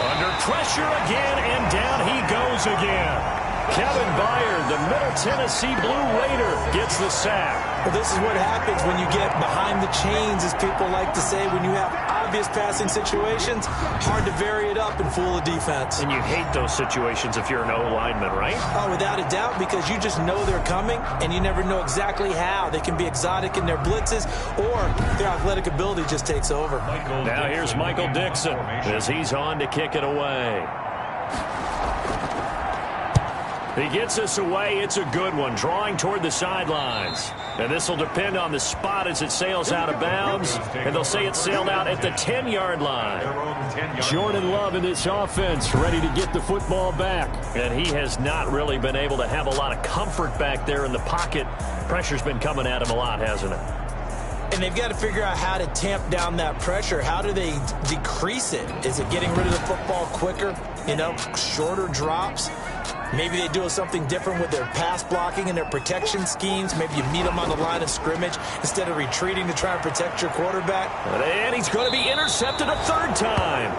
Under pressure again, and down he goes again. Kevin Byard, the Middle Tennessee Blue Raider, gets the sack. Well, this is what happens when you get behind the chains, as people like to say, when you have obvious passing situations. Hard to vary it up and fool the defense. And you hate those situations if you're an O-lineman, right? Oh, without a doubt, because you just know they're coming, and you never know exactly how. They can be exotic in their blitzes, or their athletic ability just takes over. Now here's Michael Dixon as he's on to kick it away. He gets us away. It's a good one, drawing toward the sidelines. And this will depend on the spot as it sails out of bounds. And they'll say it sailed out at the 10-yard line. Jordan Love in this offense ready to get the football back. And he has not really been able to have a lot of comfort back there in the pocket. Pressure's been coming at him a lot, hasn't it? And they've got to figure out how to tamp down that pressure. How do they decrease it? Is it getting rid of the football quicker? You know, shorter drops? Maybe they do something different with their pass blocking and their protection schemes. Maybe you meet them on the line of scrimmage instead of retreating to try and protect your quarterback. And he's going to be intercepted a third time.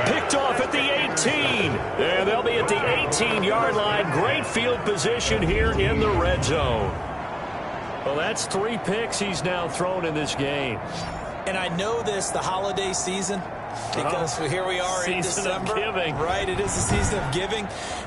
Picked off at the 18. And they'll be at the 18-yard line. Great field position here in the red zone. Well, that's 3 picks he's now thrown in this game. And I know this, the holiday season, because here we are in December. Season of giving. Right, it is the season of giving.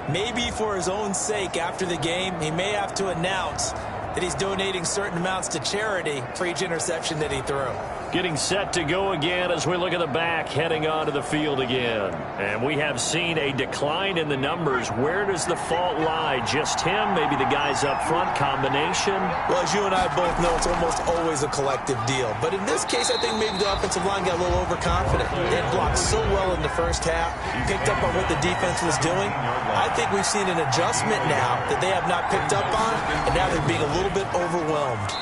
Maybe for his own sake after the game, he may have to announce that he's donating certain amounts to charity for each interception that he threw. Getting set to go again as we look at the back, heading onto the field again. And we have seen a decline in the numbers. Where does the fault lie? Just him? Maybe the guys up front? Combination? Well, as you and I both know, it's almost always a collective deal. But in this case, I think maybe the offensive line got a little overconfident. They had blocked so well in the first half, picked up on what the defense was doing. I think we've seen an adjustment now that they have not picked up on, and now they're being a little bit overwhelmed.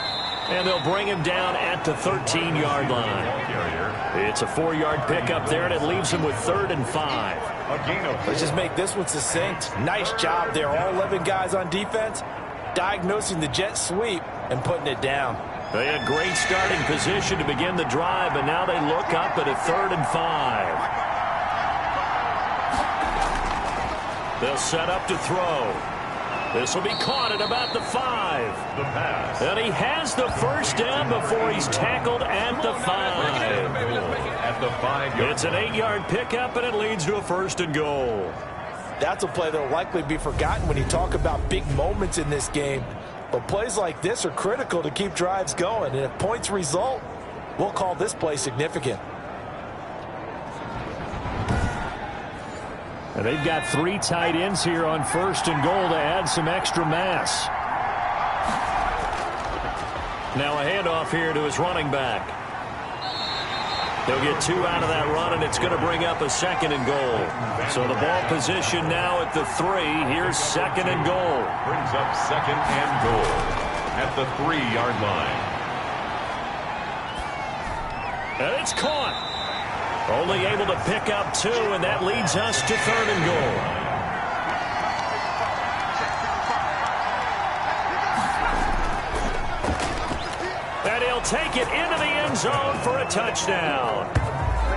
And they'll bring him down at the 13-yard line. It's a 4-yard pickup there, and it leaves him with 3rd and 5. Let's just make this one succinct. Nice job there. All 11 guys on defense, diagnosing the jet sweep and putting it down. They had great starting position to begin the drive, but now they look up at a 3rd and 5. They'll set up to throw. This will be caught at about the 5. The pass. And he has the first down before he's tackled at the 5. At the 5-yard. It's an 8-yard pickup, and it leads to a 1st and goal. That's a play that will likely be forgotten when you talk about big moments in this game. But plays like this are critical to keep drives going. And if points result, we'll call this play significant. And they've got 3 tight ends here on 1st and goal to add some extra mass. Now a handoff here to his running back. They'll get 2 out of that run, and it's going to bring up a 2nd and goal. So the ball position now at the 3. Here's 2nd and goal. Brings up 2nd and goal at the 3-yard line. And it's caught. Only able to pick up 2, and that leads us to 3rd and goal. And he'll take it into the end zone for a touchdown.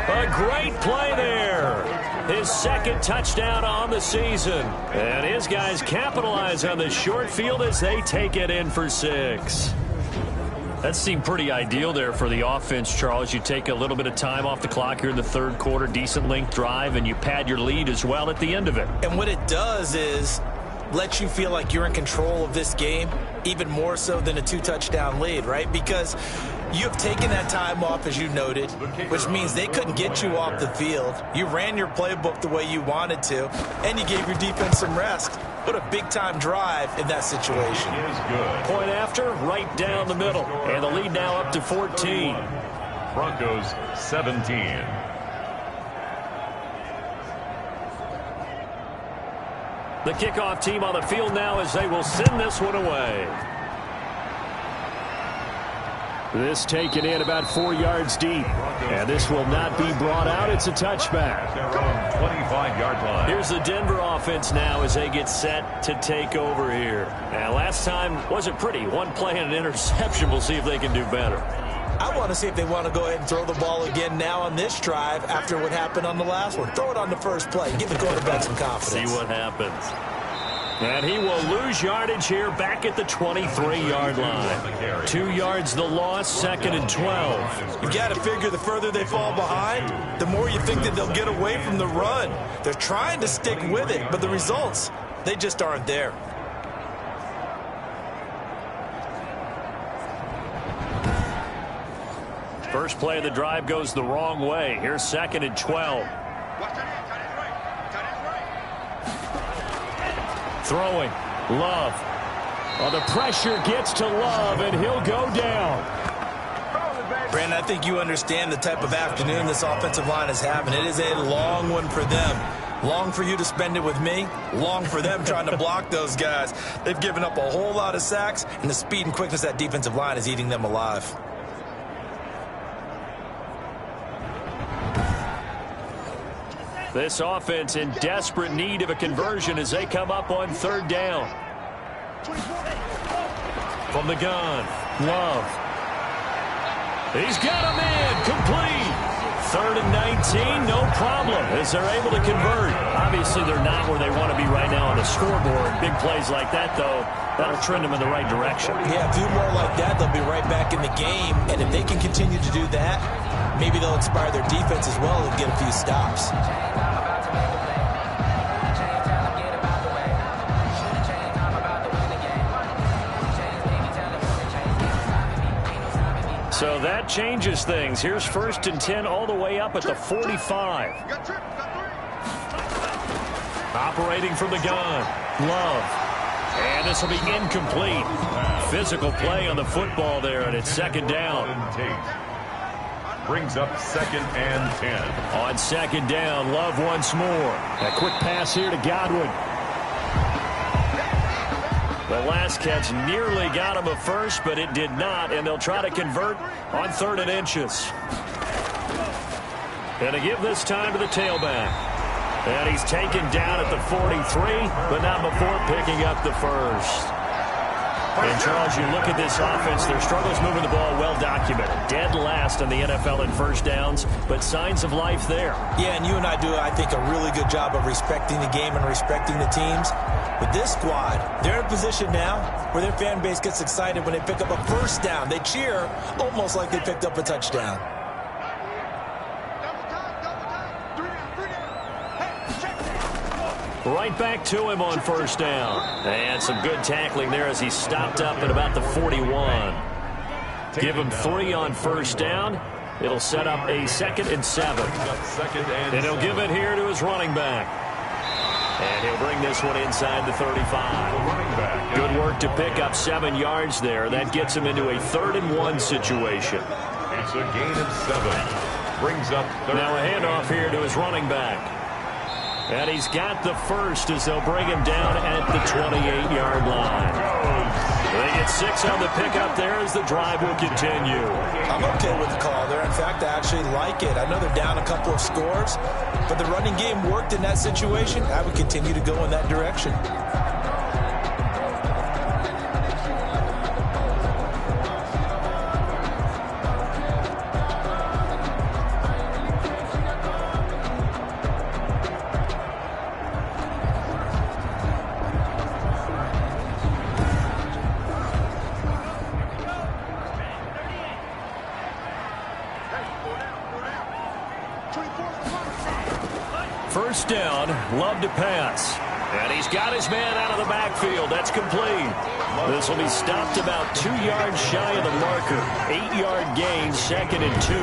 A great play there. His 2nd touchdown on the season. And his guys capitalize on the short field as they take it in for 6. That seemed pretty ideal there for the offense, Charles. You take a little bit of time off the clock here in the 3rd quarter, decent length drive, and you pad your lead as well at the end of it. And what it does is let you feel like you're in control of this game, even more so than a 2-touchdown lead, right? Because you have taken that time off, as you noted, which means they couldn't get you off the field. You ran your playbook the way you wanted to, and you gave your defense some rest. What a big-time drive in that situation. Point after, right down the middle. And the lead now up to 14. Broncos 17. The kickoff team on the field now as they will send this one away. This taken in about 4 yards deep. And this will not be brought out. It's a touchback. Their own 25-yard line. Here's the Denver offense now as they get set to take over here. And last time wasn't pretty. 1 play and an interception. We'll see if they can do better. I want to see if they want to go ahead and throw the ball again now on this drive after what happened on the last one. Throw it on the first play. Give the quarterback some confidence. See what happens. And he will lose yardage here back at the 23-yard line. 2 yards the loss, 2nd and 12. You got to figure the further they fall behind, the more you think that they'll get away from the run. They're trying to stick with it, but the results, they just aren't there. First play of the drive goes the wrong way. Here's 2nd and 12. Throwing. Love. Oh, the pressure gets to Love, and he'll go down. Brandon, I think you understand the type of afternoon this offensive line is having. It is a long one for them. Long for you to spend it with me. Long for them trying to block those guys. They've given up a whole lot of sacks, and the speed and quickness of that defensive line is eating them alive. This offense in desperate need of a conversion as they come up on 3rd down. From the gun, Love. He's got a man, complete. 3rd and 19, no problem, as they're able to convert. Obviously, they're not where they want to be right now on the scoreboard. Big plays like that, though, that'll trend them in the right direction. Yeah, a few more like that, they'll be right back in the game. And if they can continue to do that, maybe they'll inspire their defense as well and get a few stops. So that changes things. Here's 1st and 10 all the way up at the 45. Operating from the gun, Love. And this will be incomplete. Physical play on the football there, and it's 2nd down. Brings up 2nd and 10. On 2nd down, Love once more. A quick pass here to Godwin. The last catch nearly got him a first, but it did not, and they'll try to convert on 3rd and inches. And to give this time to the tailback. And he's taken down at the 43, but not before picking up the first. And, Charles, you look at this offense, their struggles moving the ball well documented. Dead last in the NFL in 1st downs, but signs of life there. Yeah, and you and I do, I think, a really good job of respecting the game and respecting the teams. With this squad, they're in a position now where their fan base gets excited when they pick up a 1st down. They cheer almost like they picked up a touchdown. Right back to him on 1st down. And some good tackling there as he stopped up at about the 41. Give him 3 on 1st down. It'll set up a 2nd and 7. And he'll give it here to his running back. And he'll bring this one inside the 35. Good work to pick up 7 yards there. That gets him into a 3rd and 1 situation. It's a gain of 7. Brings up 3rd. Now a handoff here to his running back. And he's got the first as they'll bring him down at the 28-yard line. They get 6 on the pickup there as the drive will continue. I'm okay with the call there. In fact, I actually like it. I know they're down a couple of scores, but the running game worked in that situation. I would continue to go in that direction. First down, Love to pass. And he's got his man out of the backfield. That's complete. This will be stopped about 2 yards shy of the marker. 8-yard gain, 2nd and 2.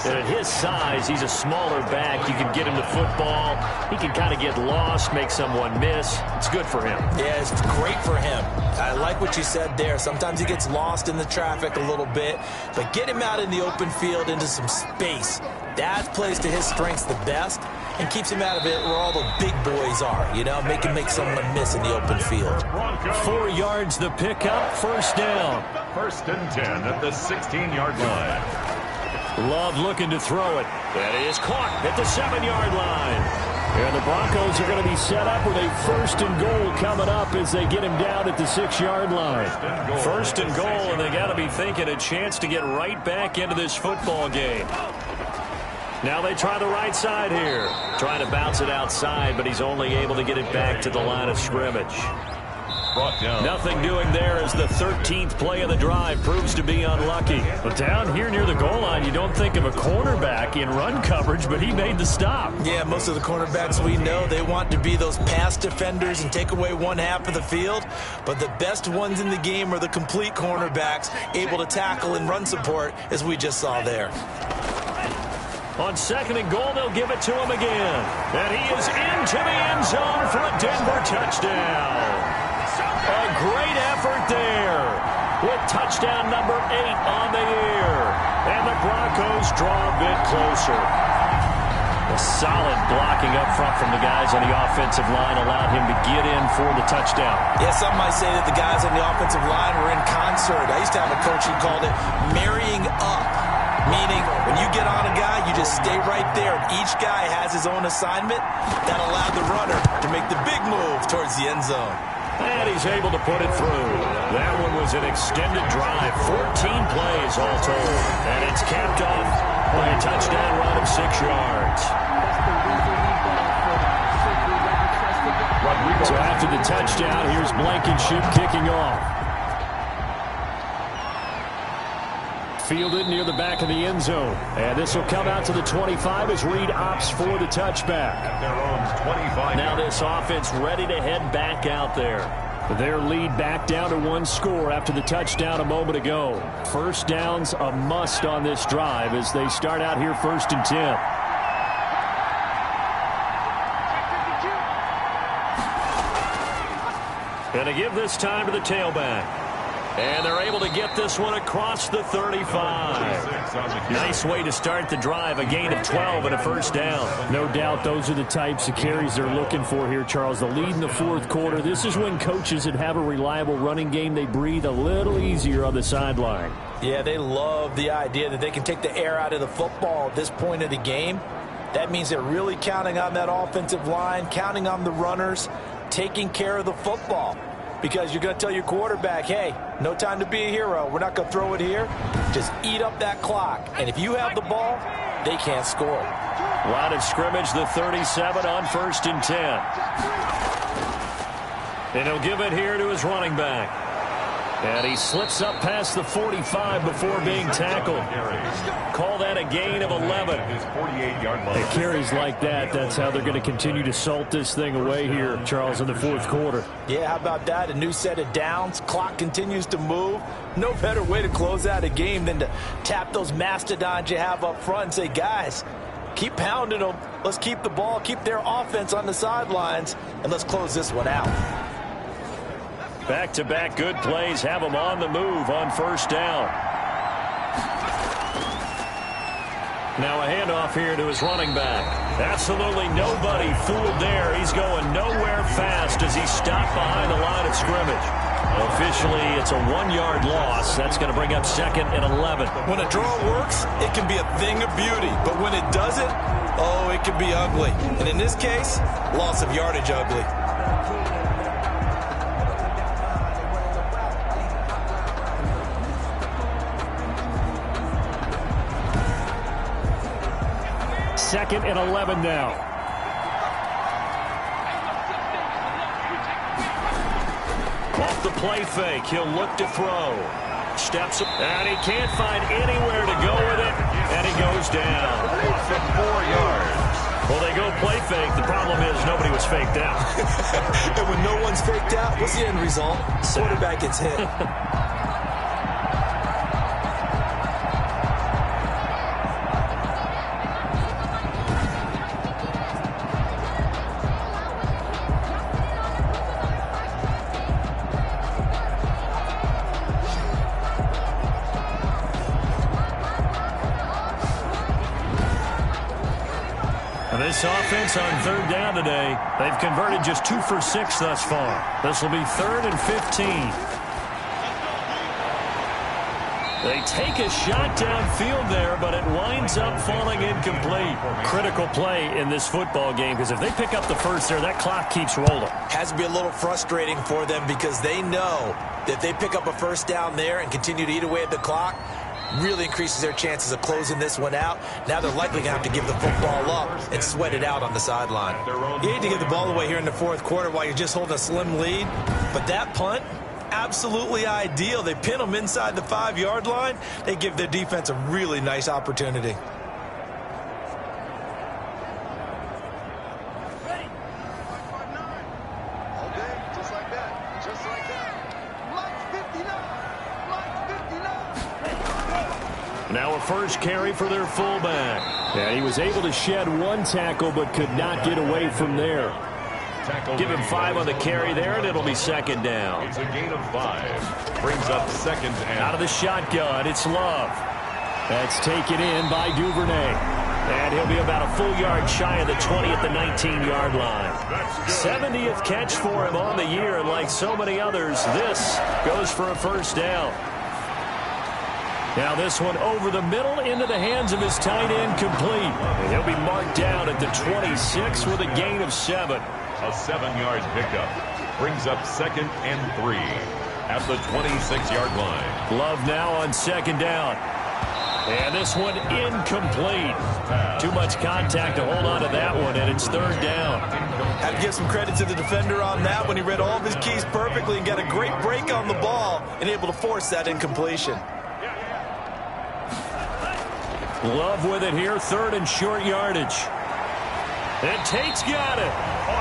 And at his size, he's a smaller back. You can get him the football. He can kind of get lost, make someone miss. It's good for him. Yeah, it's great for him. I like what you said there. Sometimes he gets lost in the traffic a little bit, but get him out in the open field into some space. That plays to his strengths the best and keeps him out of it where all the big boys are, you know, make someone miss in the open field. 4 yards the pickup, first down. 1st and 10 at the 16-yard line. Love looking to throw it. That is caught at the 7-yard line. And the Broncos are going to be set up with a 1st and goal coming up as they get him down at the 6-yard line. 1st and goal, and they got to be thinking a chance to get right back into this football game. Now they try the right side here. Trying to bounce it outside, but he's only able to get it back to the line of scrimmage. Brought down. Nothing doing there as the 13th play of the drive proves to be unlucky. But down here near the goal line, you don't think of a cornerback in run coverage, but he made the stop. Yeah, most of the cornerbacks we know, they want to be those pass defenders and take away one half of the field. But the best ones in the game are the complete cornerbacks, able to tackle and run support, as we just saw there. On 2nd and goal, they'll give it to him again. And he is into the end zone for a Denver touchdown. A great effort there with touchdown number 8 on the year. And the Broncos draw a bit closer. A solid blocking up front from the guys on the offensive line allowed him to get in for the touchdown. Yeah, some might say that the guys on the offensive line were in concert. I used to have a coach who called it marrying up. Meaning, when you get on a guy, you just stay right there. And each guy has his own assignment. That allowed the runner to make the big move towards the end zone. And he's able to put it through. That one was an extended drive. 14 plays all told. And it's capped off by a touchdown run of 6 yards. So after the touchdown, here's Blankenship kicking off. Fielded near the back of the end zone. And this will come out to the 25 as Reed opts for the touchback. At their own 25. Now this offense ready to head back out there. Their lead back down to 1 score after the touchdown a moment ago. First down's a must on this drive as they start out here 1st and 10. And to give this time to the tailback. And they're able to get this one across the 35. Nice way to start the drive. A gain of 12 and a first down. No doubt those are the types of carries they're looking for here, Charles. The lead in the 4th quarter. This is when coaches that have a reliable running game, they breathe a little easier on the sideline. Yeah, they love the idea that they can take the air out of the football at this point of the game. That means they're really counting on that offensive line, counting on the runners, taking care of the football. Because you're going to tell your quarterback, hey, no time to be a hero. We're not going to throw it here. Just eat up that clock. And if you have the ball, they can't score. Line of scrimmage, the 37 on 1st and 10. And he'll give it here to his running back. And he slips up past the 45 before being tackled. Call that a gain of 11. It carries like that. That's how they're going to continue to salt this thing away here, Charles, in the 4th quarter. Yeah, how about that? A new set of downs. Clock continues to move. No better way to close out a game than to tap those mastodons you have up front and say, guys, keep pounding them. Let's keep the ball, keep their offense on the sidelines, and let's close this one out. Back-to-back good plays have him on the move on 1st down. Now a handoff here to his running back. Absolutely nobody fooled there. He's going nowhere fast as he stopped behind the line of scrimmage. Officially, it's a 1-yard loss. That's going to bring up 2nd and 11. When a draw works, it can be a thing of beauty. But when it doesn't, oh, it can be ugly. And in this case, loss of yardage ugly. Second and 11 now. Off the play fake, he'll look to throw. Steps up, and he can't find anywhere to go with it, and he goes down. For 4 yards. Well, they go play fake. The problem is nobody was faked out. And when no one's faked out, what's the end result? Quarterback gets hit. This offense on 3rd down today, they've converted just 2 for 6 thus far. This will be 3rd and 15. They take a shot downfield there, but it winds up falling incomplete. Critical play in this football game, because if they pick up the first there, that clock keeps rolling. Has to be a little frustrating for them because they know that if they pick up a first down there and continue to eat away at the clock, really increases their chances of closing this one out. Now they're likely going to have to give the football up and sweat it out on the sideline. You need to get the ball away here in the 4th quarter while you're just holding a slim lead. But that punt, absolutely ideal. They pin them inside the 5-yard line. They give their defense a really nice opportunity. Now a first carry for their fullback. And he was able to shed 1 tackle but could not get away from there. Give him 5 on the carry there, and it'll be 2nd down. It's a gain of 5. Brings up 2nd and... Out of the shotgun, it's Love. That's taken in by Duvernay. And he'll be about a full yard shy of the 20 at the 19-yard line. 70th catch for him on the year, and like so many others, this goes for a first down. Now this one over the middle into the hands of his tight end, complete. And he'll be marked down at the 26 with a gain of 7. A 7-yard pickup brings up 2nd and 3 at the 26-yard line. Love now on 2nd down. And this one incomplete. Too much contact to hold on to that one, and it's 3rd down. Had to give some credit to the defender on that when he read all of his keys perfectly and got a great break on the ball and able to force that incompletion. Love with it here, 3rd and short yardage. And Tate's got it.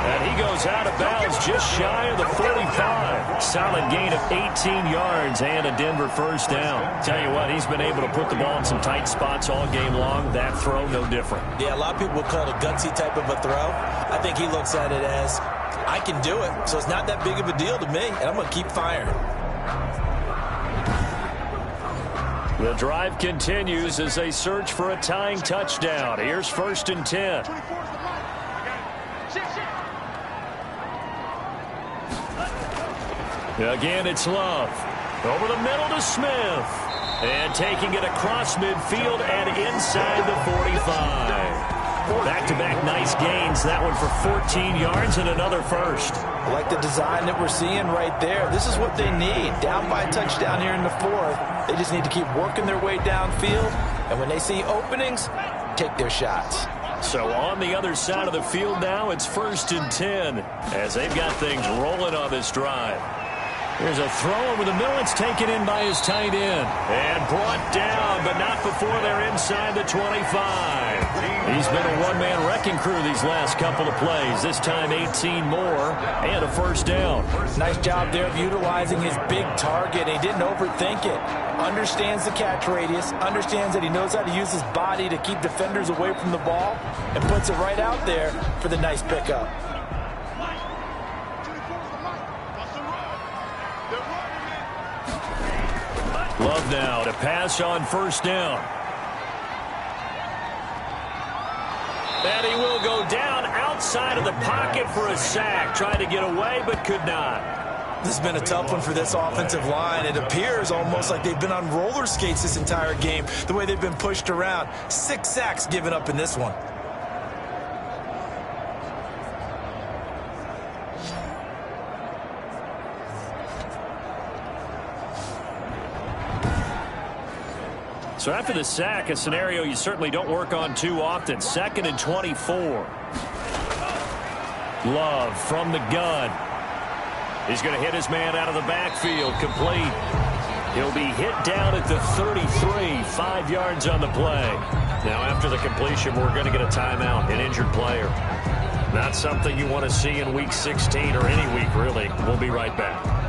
And he goes out of bounds just shy of the 45. Solid gain of 18 yards and a Denver 1st down. Tell you what, he's been able to put the ball in some tight spots all game long. That throw, no different. Yeah, a lot of people would call it a gutsy type of a throw. I think he looks at it as, I can do it, so it's not that big of a deal to me, and I'm going to keep firing. The drive continues as they search for a tying touchdown. Here's 1st and 10. Again, it's Love. Over the middle to Smith. And taking it across midfield and inside the 45. Back-to-back nice gains. That one for 14 yards and another 1st. I like the design that we're seeing right there. This is what they need. Down by a touchdown here in the 4th. They just need to keep working their way downfield. And when they see openings, take their shots. So on the other side of the field now, it's 1st and 10 as they've got things rolling on this drive. Here's a throw over the middle. It's taken in by his tight end. And brought down, but not before they're inside the 25. He's been a one-man wrecking crew these last couple of plays. This time 18 more and a 1st down. Nice job there of utilizing his big target. He didn't overthink it. Understands the catch radius. Understands that he knows how to use his body to keep defenders away from the ball. And puts it right out there for the nice pickup. Love now to pass on 1st down. And he will go down outside of the pocket for a sack. Tried to get away, but could not. This has been a tough one for this offensive line. It appears almost like they've been on roller skates this entire game, the way they've been pushed around. 6 sacks given up in this one. So after the sack, a scenario you certainly don't work on too often. 2nd and 24. Love from the gun. He's going to hit his man out of the backfield. Complete. He'll be hit down at the 33. 5 yards on the play. Now after the completion, we're going to get a timeout, an injured player. Not something you want to see in Week 16 or any week, really. We'll be right back.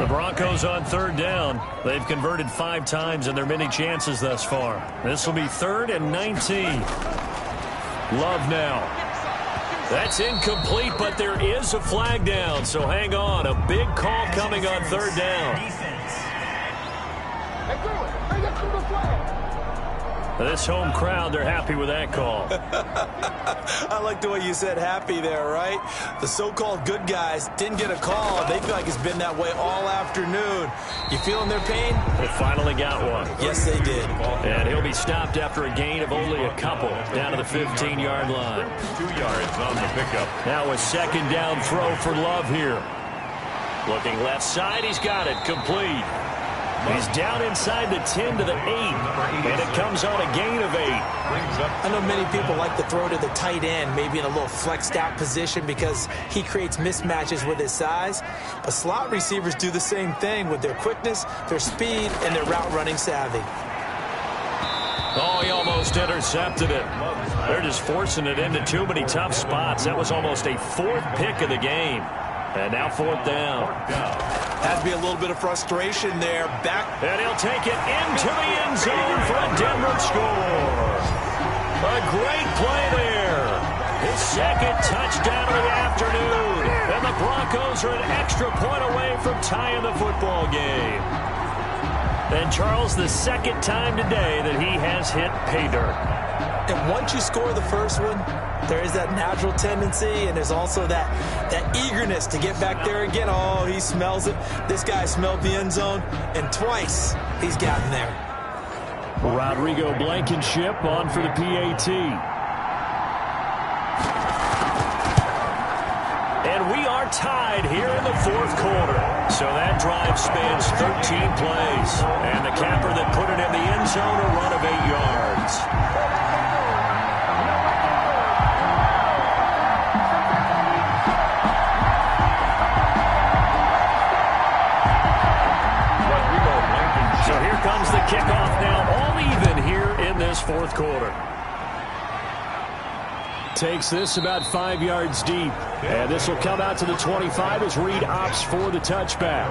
The Broncos on 3rd down. They've converted 5 times in their many chances thus far. This will be 3rd and 19. Love now. That's incomplete, but there is a flag down, so hang on. A big call coming on 3rd down. This home crowd, they're happy with that call. I like the way you said happy there, right? The so-called good guys didn't get a call. They feel like it's been that way all afternoon. You feeling their pain? They finally got one. Yes, they did. And he'll be stopped after a gain of only a couple down to the 15-yard line. 2 yards on the pickup. Now a 2nd down throw for Love here. Looking left side, he's got it. Complete. He's down inside the 10 to the 8, and it comes on a gain of 8. I know many people like to throw to the tight end, maybe in a little flexed out position because he creates mismatches with his size. But slot receivers do the same thing with their quickness, their speed, and their route running savvy. Oh, he almost intercepted it. They're just forcing it into too many tough spots. That was almost a 4th pick of the game. And now 4th down. Had to be a little bit of frustration there. Back. And he'll take it into the end zone for a Denver score. A great play there. His 2nd touchdown of the afternoon. And the Broncos are an extra point away from tying the football game. And Charles, the 2nd time today that he has hit pay dirt. And once you score the first one, there is that natural tendency, and there's also that eagerness to get back there again. Oh, he smells it. This guy smelled the end zone, and twice he's gotten there. Rodrigo Blankenship on for the PAT. And we are tied here in the fourth quarter. So that drive spans 13 plays. And the capper that put it in the end zone, a run of 8 yards. So here comes the kickoff now, all even here in this fourth quarter. Takes this about 5 yards deep. And this will come out to the 25 as Reed opts for the touchback.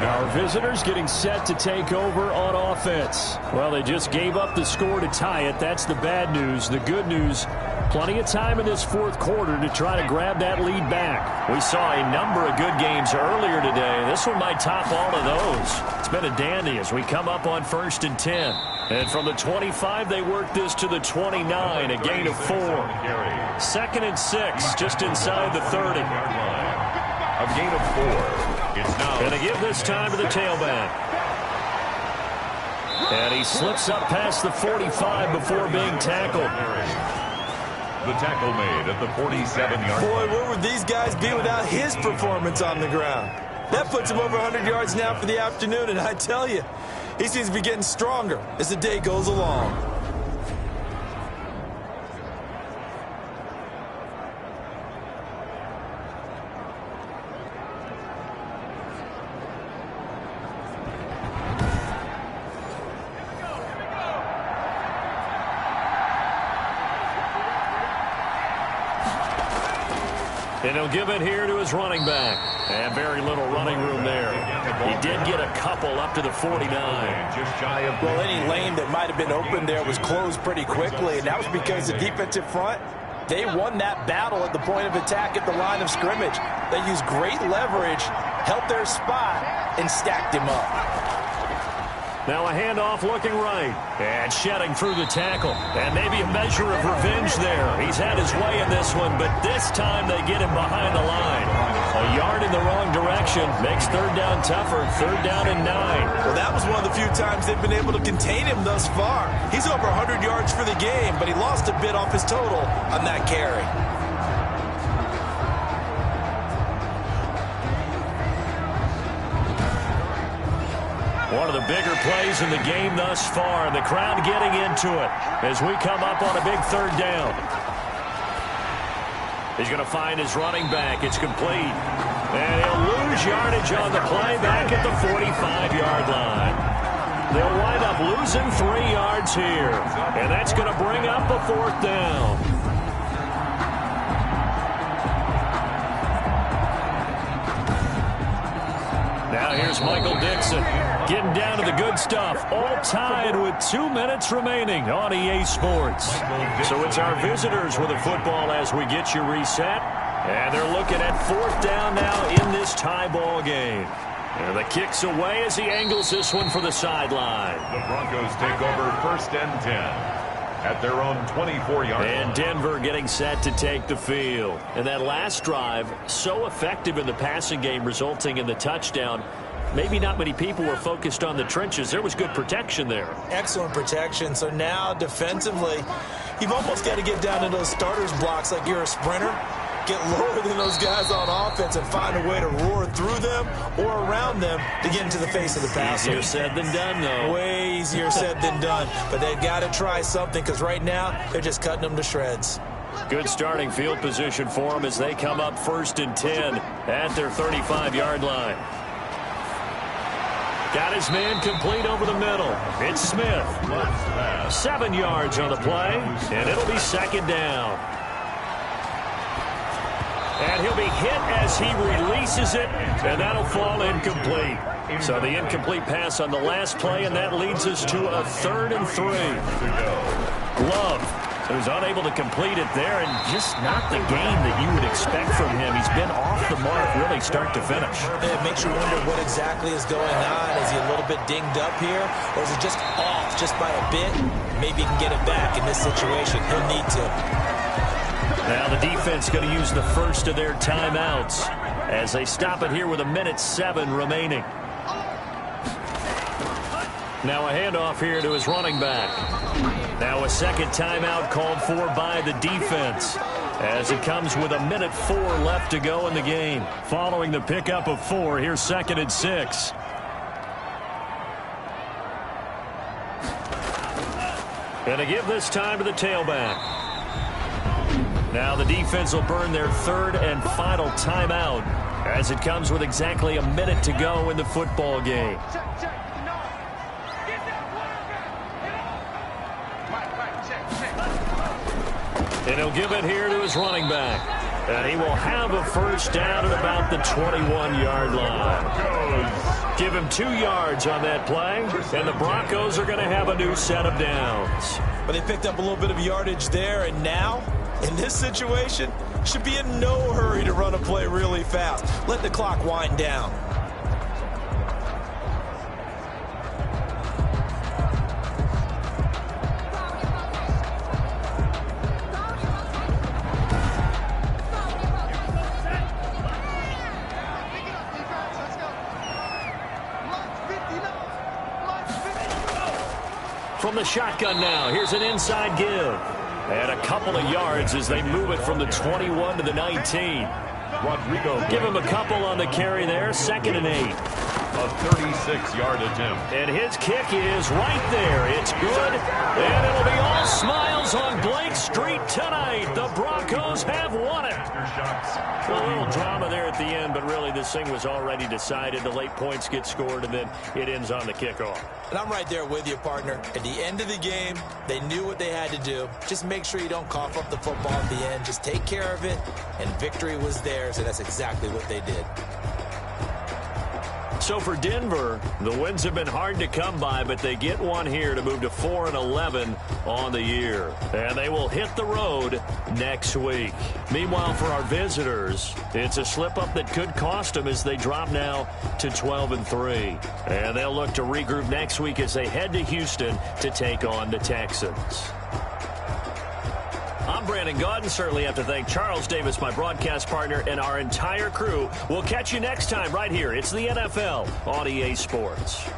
Our visitors getting set to take over on offense. Well, they just gave up the score to tie it. That's the bad news. The good news, plenty of time in this fourth quarter to try to grab that lead back. We saw a number of good games earlier today. This one might top all of those. It's been a dandy as we come up on 1st and 10. And from the 25, they work this to the 29, a gain of 4. 2nd and 6, just inside the 30. A gain of 4. It's now. Going to give this time to the tailback. And he slips up past the 45 before being tackled. The tackle made at the 47-yard line. Boy, where would these guys be without his performance on the ground? That puts him over 100 yards now for the afternoon, and I tell you, he seems to be getting stronger as the day goes along. And he'll give it here to his running back. And very little running room there. He did get a couple up to the 49. Just shy of. Well, any lane that might have been open there was closed pretty quickly, and that was because the defensive front, they won that battle at the point of attack at the line of scrimmage. They used great leverage, held their spot, and stacked him up. Now a handoff looking right. And shedding through the tackle. And maybe a measure of revenge there. He's had his way in this one, but this time they get him behind the line. A yard in the wrong direction makes 3rd down tougher. 3rd down and 9. Well, that was one of the few times they've been able to contain him thus far. He's over 100 yards for the game, but he lost a bit off his total on that carry. One of the bigger plays in the game thus far. The crowd getting into it as we come up on a big 3rd down. He's going to find his running back. It's complete. And he'll lose yardage on the play back at the 45-yard line. They'll wind up losing 3 yards here. And that's going to bring up a 4th down. Now here's Michael Dixon getting down to the good stuff. All tied with 2 minutes remaining on EA Sports. So it's our visitors with the football as we get you reset. And they're looking at 4th down now in this tie ball game. And the kick's away as he angles this one for the sideline. The Broncos take over 1st and 10 at their own 24-yard line. And Denver getting set to take the field. And that last drive, so effective in the passing game, resulting in the touchdown. Maybe not many people were focused on the trenches. There was good protection there. Excellent protection. So now defensively, you've almost got to get down to those starters blocks like you're a sprinter. Get lower than those guys on offense and find a way to roar through them or around them to get into the face of the passer. Easier said than done, though. Way easier said than done. But they've got to try something because right now they're just cutting them to shreds. Good starting field position for them as they come up 1st and 10 at their 35-yard line. Got his man complete over the middle. It's Smith. 7 yards on the play, and it'll be 2nd down. And he'll be hit as he releases it, and that'll fall incomplete. So the incomplete pass on the last play, and that leads us to a 3rd and 3. Love, who's unable to complete it there, and just not the game that you would expect from him. He's been off the mark really start to finish. It makes you wonder what exactly is going on. Is he a little bit dinged up here, or is it just off just by a bit? Maybe he can get it back in this situation. He'll need to. Now the defense going to use the first of their timeouts as they stop it here with 1:07 remaining. Now a handoff here to his running back. Now a second timeout called for by the defense as it comes with 1:04 left to go in the game. Following the pickup of 4, here's 2nd and 6. And to give this time to the tailback. Now the defense will burn their 3rd and final timeout as it comes with exactly 1 minute to go in the football game. And he'll give it here to his running back. And he will have a first down at about the 21-yard line. Give him 2 yards on that play, and the Broncos are going to have a new set of downs. But they picked up a little bit of yardage there, and now, in this situation, should be in no hurry to run a play really fast. Let the clock wind down. From the shotgun now, here's an inside give. And a couple of yards as they move it from the 21 to the 19. Rodrigo Give him a couple on the carry there, 2nd and 8. A 36-yard attempt. And his kick is right there. It's good. And it'll be all smiles on Blake Street tonight. The Broncos have won it. Aftershocks. A little drama there at the end, but really this thing was already decided. The late points get scored, and then it ends on the kickoff. And I'm right there with you, partner. At the end of the game, they knew what they had to do. Just make sure you don't cough up the football at the end. Just take care of it, and victory was theirs, and that's exactly what they did. So for Denver, the wins have been hard to come by, but they get one here to move to 4-11 on the year. And they will hit the road next week. Meanwhile, for our visitors, it's a slip-up that could cost them as they drop now to 12-3. And they'll look to regroup next week as they head to Houston to take on the Texans. I'm Brandon Gaudin. Certainly have to thank Charles Davis, my broadcast partner, and our entire crew. We'll catch you next time right here. It's the NFL on EA Sports.